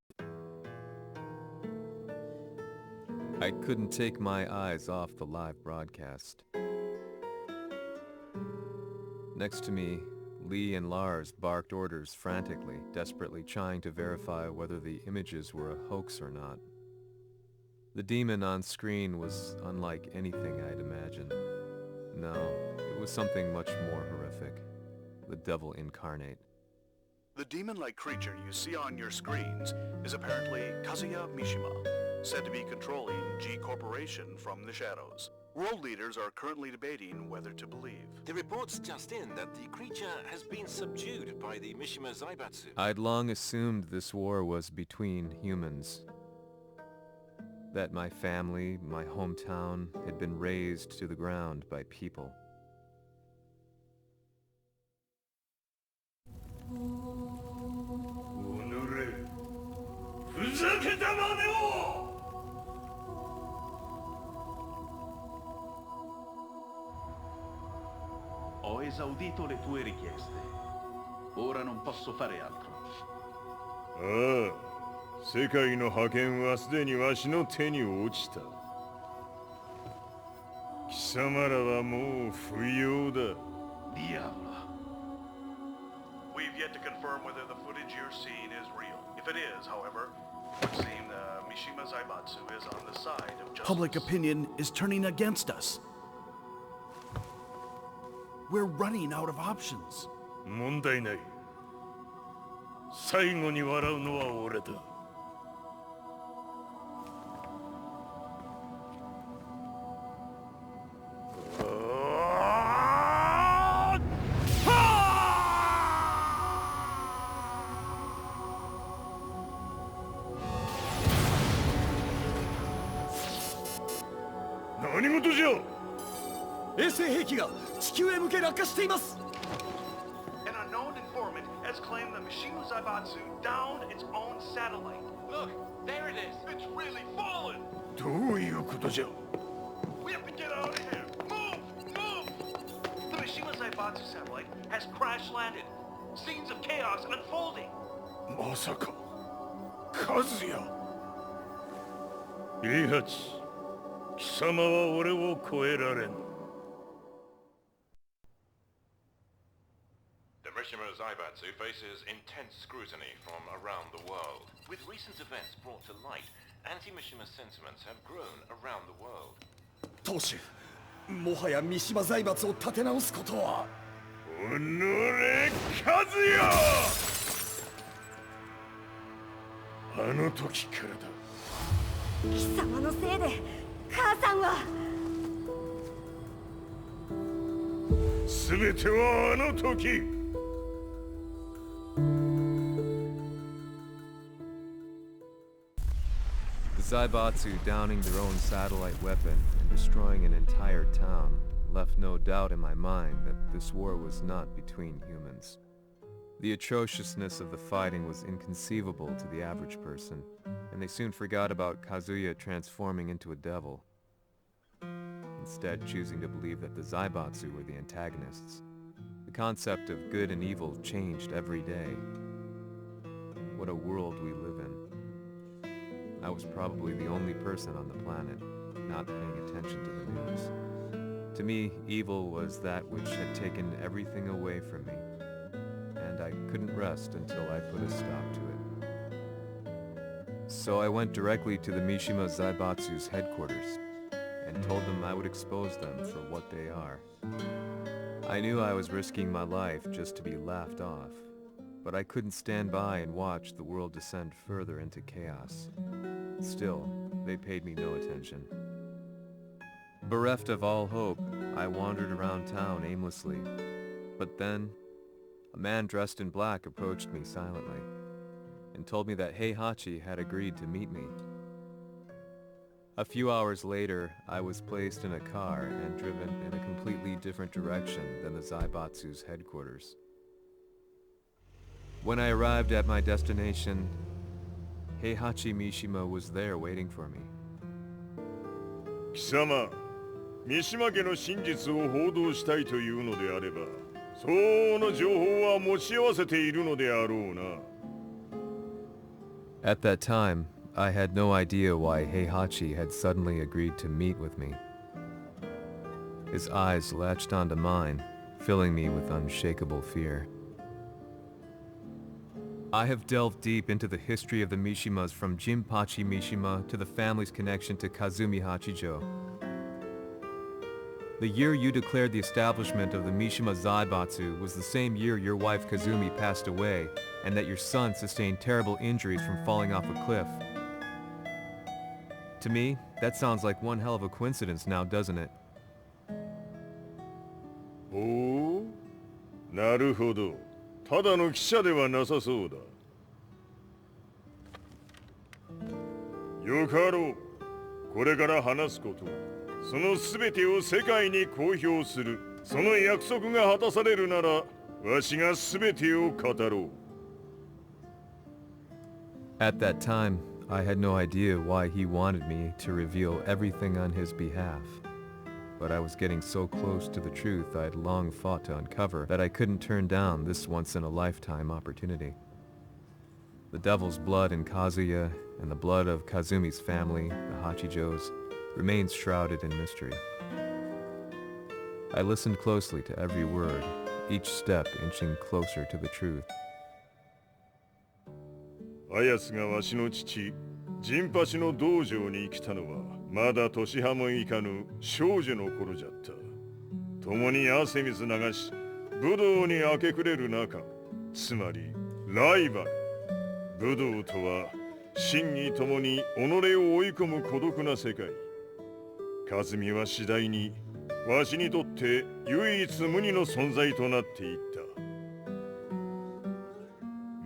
I couldn't take my eyes off the live broadcast. Next to me, Lee and Lars barked orders frantically, desperately trying to verify whether the images were a hoax or not. The demon on screen was unlike anything I'd imagined. No, it was something much more horrific. The devil incarnate. The demon-like creature you see on your screens is apparently Kazuya Mishima, said to be controlling G Corporation from the shadows. World leaders are currently debating whether to believe. The reports just in that the creature has been subdued by the Mishima Zaibatsu. I'd long assumed this war was between humans. That my family, my hometown, had been razed to the ground by people. Ho esaudito le tue richieste. Ora non posso fare altro. ああ、世界の覇権はすでにわしの手に落ちた。貴様らはもう不要だ。Diavolo. We've yet to confirm whether the footage you're seeing is real. If it is, however, it would seem the Mishima Zaibatsu is on the side of justice. Public opinion is turning against us. We're running out of options. 問題ない。最後に笑うのは俺だ。事じゃ。衛星兵器が地球へ向け落下しています。 An unknown informant has claimed the Mishima Zaibatsu downed its own satellite. Look, there it is. It's really fallen. どういうことじゃ。 We have to get out of here. Move! Move! The Mishima Zaibatsu satellite has crash landed. Scenes of chaos unfolding. まさか、和也。平八、貴様は俺を超えられん。 The Mishima Zaibatsu faces intense scrutiny from around the world. With recent events brought to light, anti-Mishima sentiments have grown around the world. 当主、もはや三島財閥を立て直すことは。おのれ、和也。あの時からだ。貴様のせいで母さんは。全てはあの時。 The Zaibatsu downing their own satellite weapon and destroying an entire town left no doubt in my mind that this war was not between humans. The atrociousness of the fighting was inconceivable to the average person, and they soon forgot about Kazuya transforming into a devil, instead choosing to believe that the Zaibatsu were the antagonists. The concept of good and evil changed every day. What a world we live in. I was probably the only person on the planet not paying attention to the news. To me, evil was that which had taken everything away from me, and I couldn't rest until I put a stop to it. So I went directly to the Mishima Zaibatsu's headquarters and told them I would expose them for what they are. I knew I was risking my life just to be laughed off, but I couldn't stand by and watch the world descend further into chaos. Still, they paid me no attention. Bereft of all hope, I wandered around town aimlessly. But then, a man dressed in black approached me silently and told me that Heihachi had agreed to meet me. A few hours later, I was placed in a car and driven in a completely different direction than the Zaibatsu's headquarters. When I arrived at my destination, Heihachi Mishima was there waiting for me. 貴様、三島家の真実を報道したいというのであれば、相応の情報は持ち合わせているのであろうな。At that time, I had no idea why Heihachi had suddenly agreed to meet with me. His eyes latched onto mine, filling me with unshakable fear. I have delved deep into the history of the Mishimas from Jinpachi Mishima to the family's connection to Kazumi Hachijo. The year you declared the establishment of the Mishima Zaibatsu was the same year your wife Kazumi passed away, and that your son sustained terrible injuries from falling off a cliff. To me, that sounds like one hell of a coincidence now, doesn't it? おお、なるほど。ただの記者ではなさそうだ。よかろう。これから話すこと、その全てを世界に公表する。その約束が果たされるなら、わしが全てを語ろう。At that time, I had no idea why he wanted me to reveal everything on his behalf. But I was getting so close to the truth I'd long fought to uncover that I couldn't turn down this once-in-a-lifetime opportunity. The devil's blood in Kazuya and the blood of Kazumi's family, the Hachijos, remains shrouded in mystery. I listened closely to every word, each step inching closer to the truth. あやつがわしの父、陣八の道場に来たのは、まだ年端もいかぬ少女の頃じゃった。共に汗水流し、武道に明け暮れる中、つまりライバル。武道とは、真に共に己を追い込む孤独な世界。和美は次第に、わしにとって唯一無二の存在となっていった。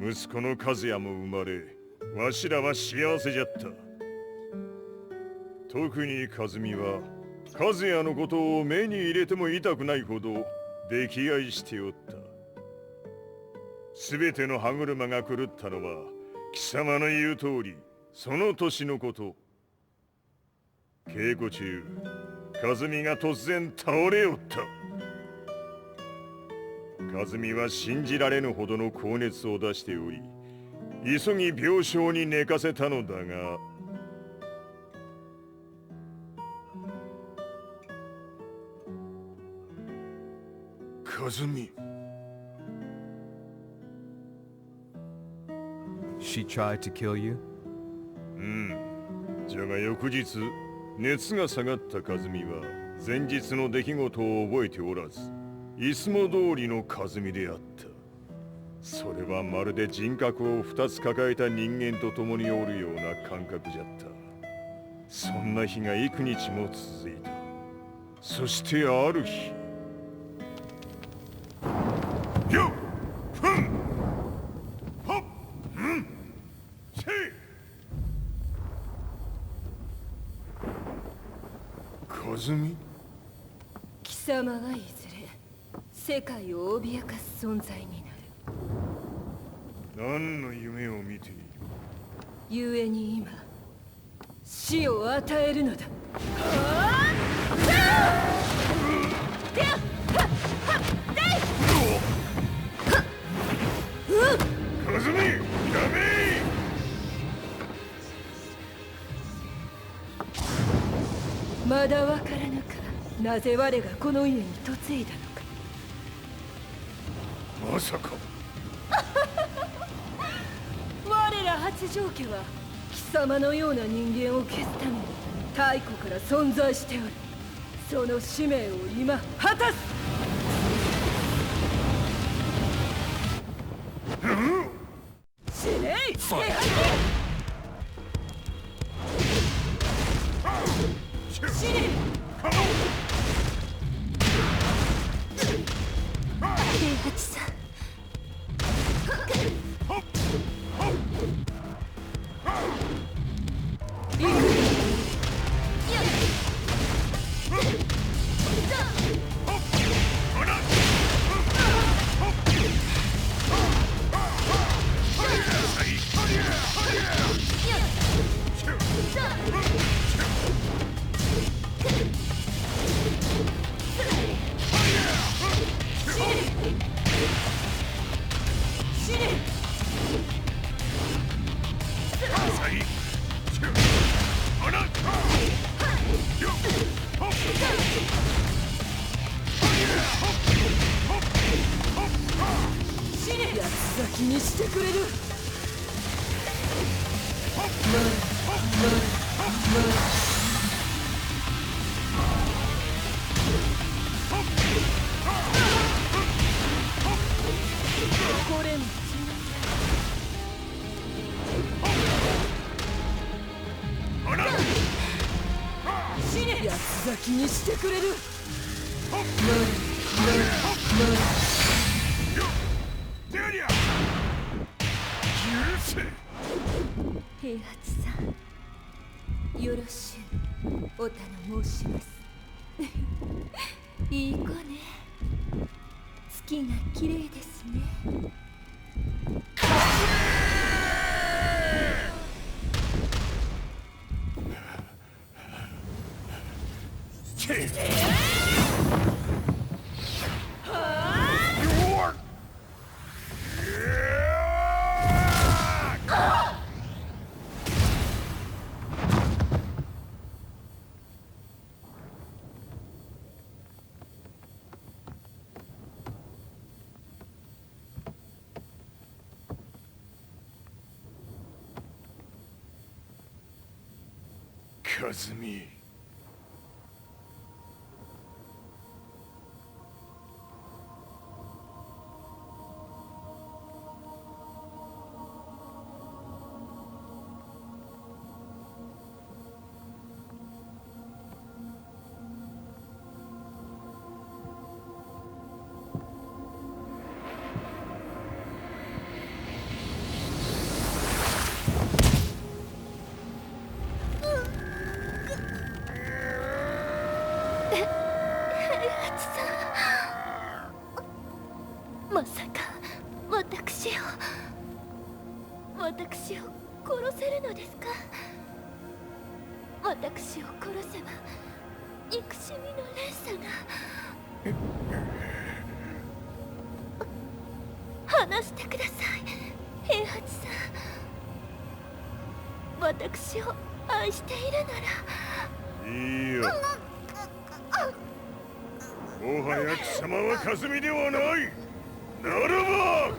息子の和也も生まれ、わしらは幸せじゃった。特に和美は和也のことを目に入れても痛くないほど溺愛しておった。すべての歯車が狂ったのは貴様の言う通りその年のこと。稽古中和美が突然倒れおった。和美は信じられぬほどの高熱を出しており、急ぎ病床に寝かせたのだが、和美。She tried to kill you? じゃが翌日熱が下がった和美は前日の出来事を覚えておらず、いつも通りの和美であった。それはまるで人格を2つ抱えた人間と共におるような感覚じゃった。そんな日が幾日も続いた。そしてある日、よっふんほっんせい。和美？貴様はいずれ世界を脅かす存在になる。何の夢を見ている？故に今死を与えるのだ。和美、やめ！まだわからぬか、なぜ我がこの家に嫁いだのか。まさか我ら八丈家は貴様のような人間を消すために太古から存在しておる。その使命を今果たす。死ねい！死ね！平八さん。先にしてくれる。これも八つ咲きにしてくれる。平八さん、よろしゅうお頼申します。いい子ね。月が綺麗ですね。和美。まさか私を殺せるのですか？私を殺せば憎しみの連鎖が。話してください、平八さん。私を愛しているなら。いいよ。もはや貴様はカズミではない。ならば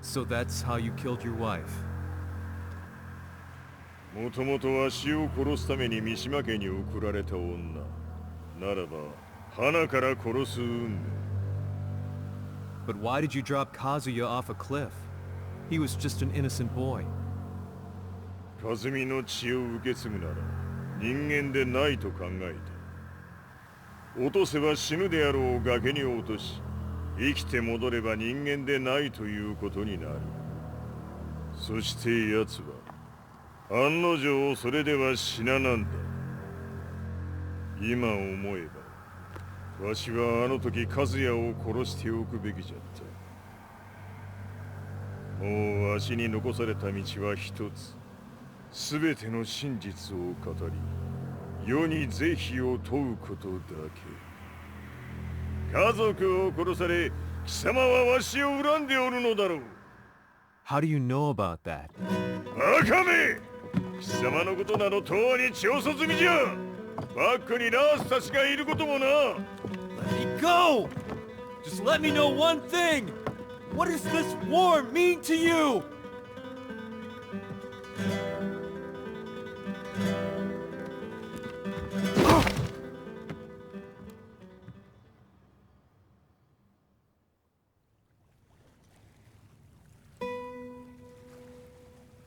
So that's how you killed your wife. もともとわしを殺すために三島家に送られた女。ならば、花から殺す運命。But why did you drop Kazuya off a cliff? He was just an innocent boy. カズミの血を受け継ぐなら、人間でないと考えた。落とせば死ぬであろう崖に落とし、生きて戻れば人間でないということになる。そして奴は案の定それでは死ななんだ。今思えばわしはあの時和也を殺しておくべきじゃった。もうわしに残された道は一つ。全ての真実を語り世に是非を問うことだけ。家族を殺され貴様はわしを恨んでおるのだろう。 How do you know about that? 赤目！貴様のことなど永遠に調査済みじゃ。バックにナースたちがいることもな。 Let me go! Just let me know one thing! What does this war mean to you?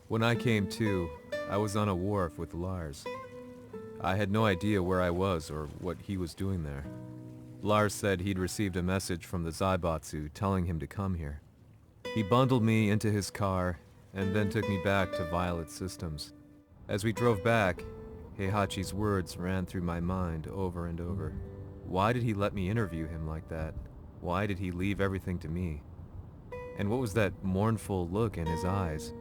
When I came to, I was on a wharf with Lars. I had no idea where I was or what he was doing there. Lars said he'd received a message from the Zaibatsu telling him to come here. He bundled me into his car and then took me back to Violet Systems. As we drove back, Heihachi's words ran through my mind over and over. Why did he let me interview him like that? Why did he leave everything to me? And what was that mournful look in his eyes?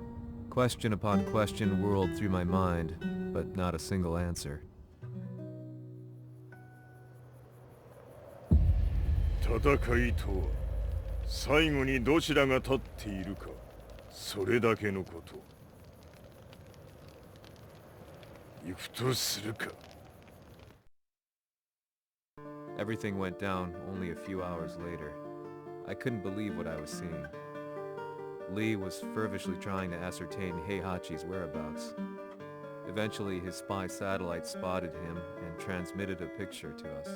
Question upon question whirled through my mind, but not a single answer. 戦いとは最後にどちらが立っているか、それだけのこと。行くとするか。 Everything went down only a few hours later. I couldn't believe what I was seeing. Lee was feverishly trying to ascertain Heihachi's whereabouts. Eventually, his spy satellite spotted him and transmitted a picture to us.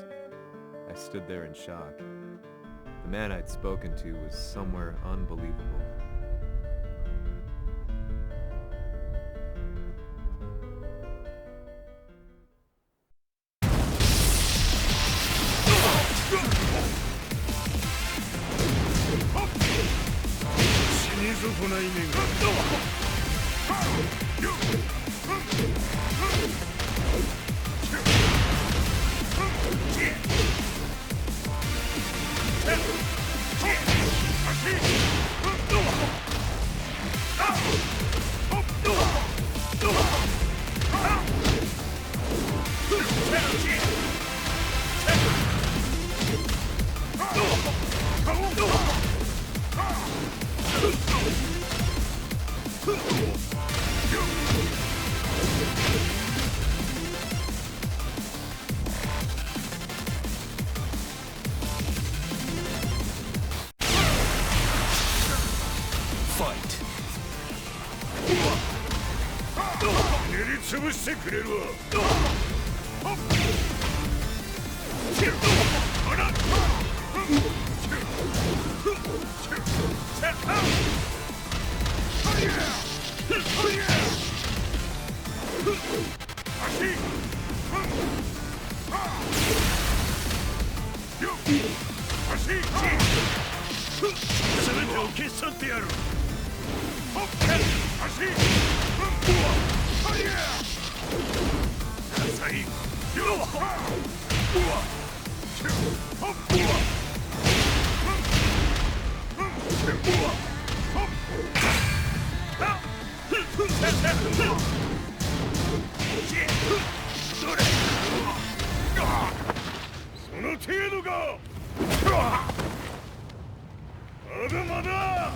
I stood there in shock. The man I'd spoken to was somewhere unbelievable. その程度か。まだまだ。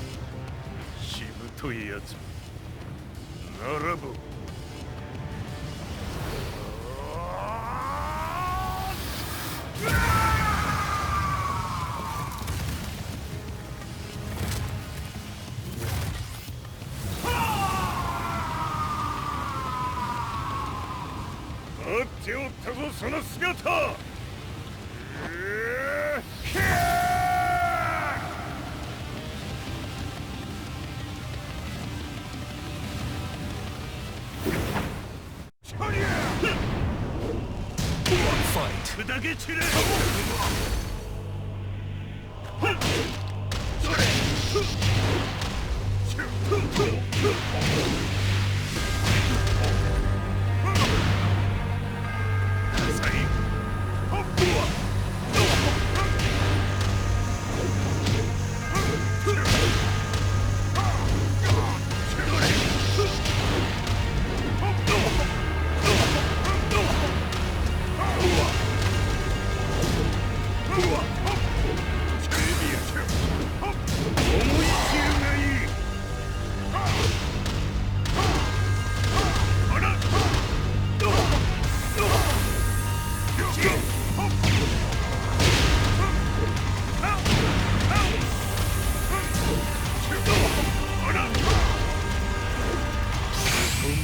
しぶといやつならば。待っておったぞその姿。砕け散れ。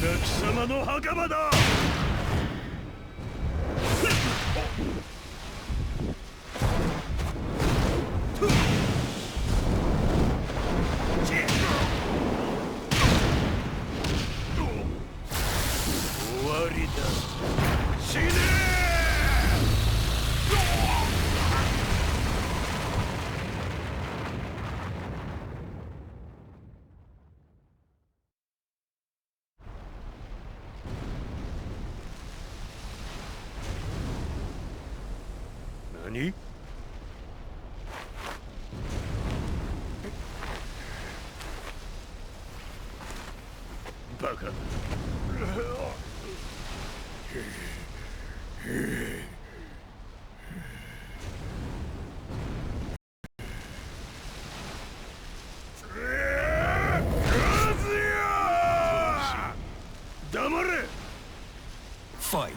貴様の袴だ。終わりだ。死ね何？バカ。黙れ。ファイト。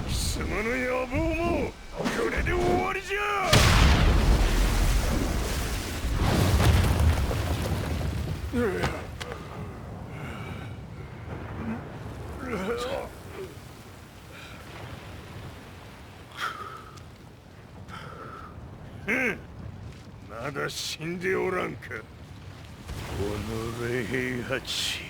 貴様の野望もこれで終わりじゃ。まだ死んでおらんか。おのれ平八。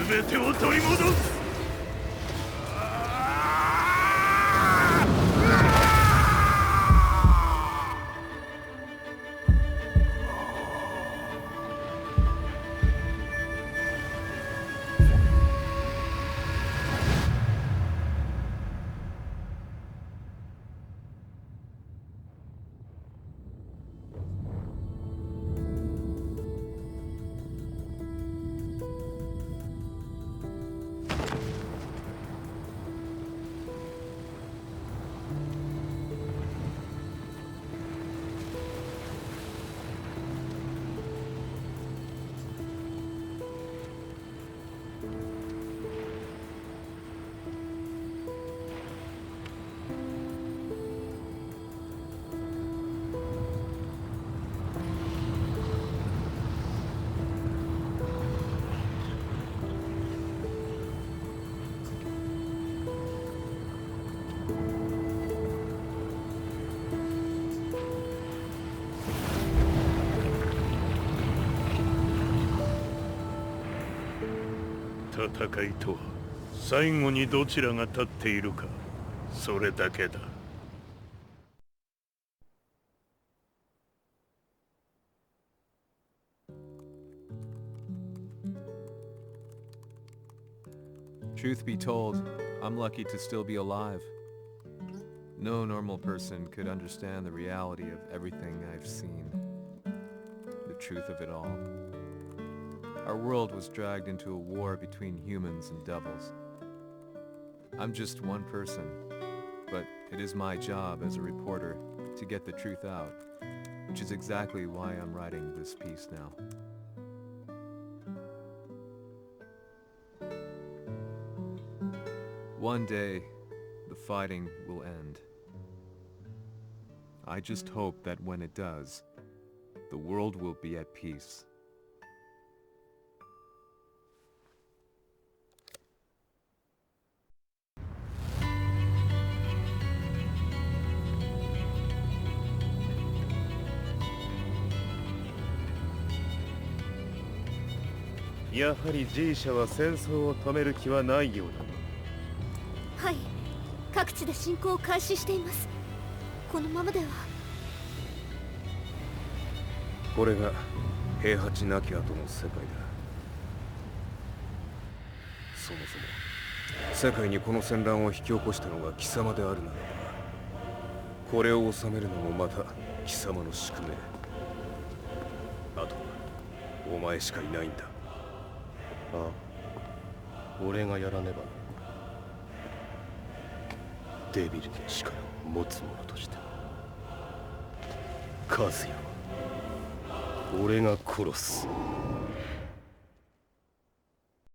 全てを取り戻す。戦いとは最後にどちらが立っているか、それだけだ。Truth be told, I'm lucky to still be alive. No normal person could understand the reality of everything I've seen. The truth of it all. Our world was dragged into a war between humans and devils. I'm just one person, but it is my job as a reporter to get the truth out, which is exactly why I'm writing this piece now. One day, the fighting will end. I just hope that when it does, the world will be at peace. Yaはり G 社は戦争を止める気はないようだな。はい、各地で侵攻を開始しています。このままでは。これが平八なき後の世界だ。そもそも世界にこの戦乱を引き起こしたのが貴様であるならば、これを収めるのもまた貴様の宿命。あとはお前しかいないんだ。ああ、俺がやらねばな。デビルの力を持つ者として。カズヤは俺が殺す。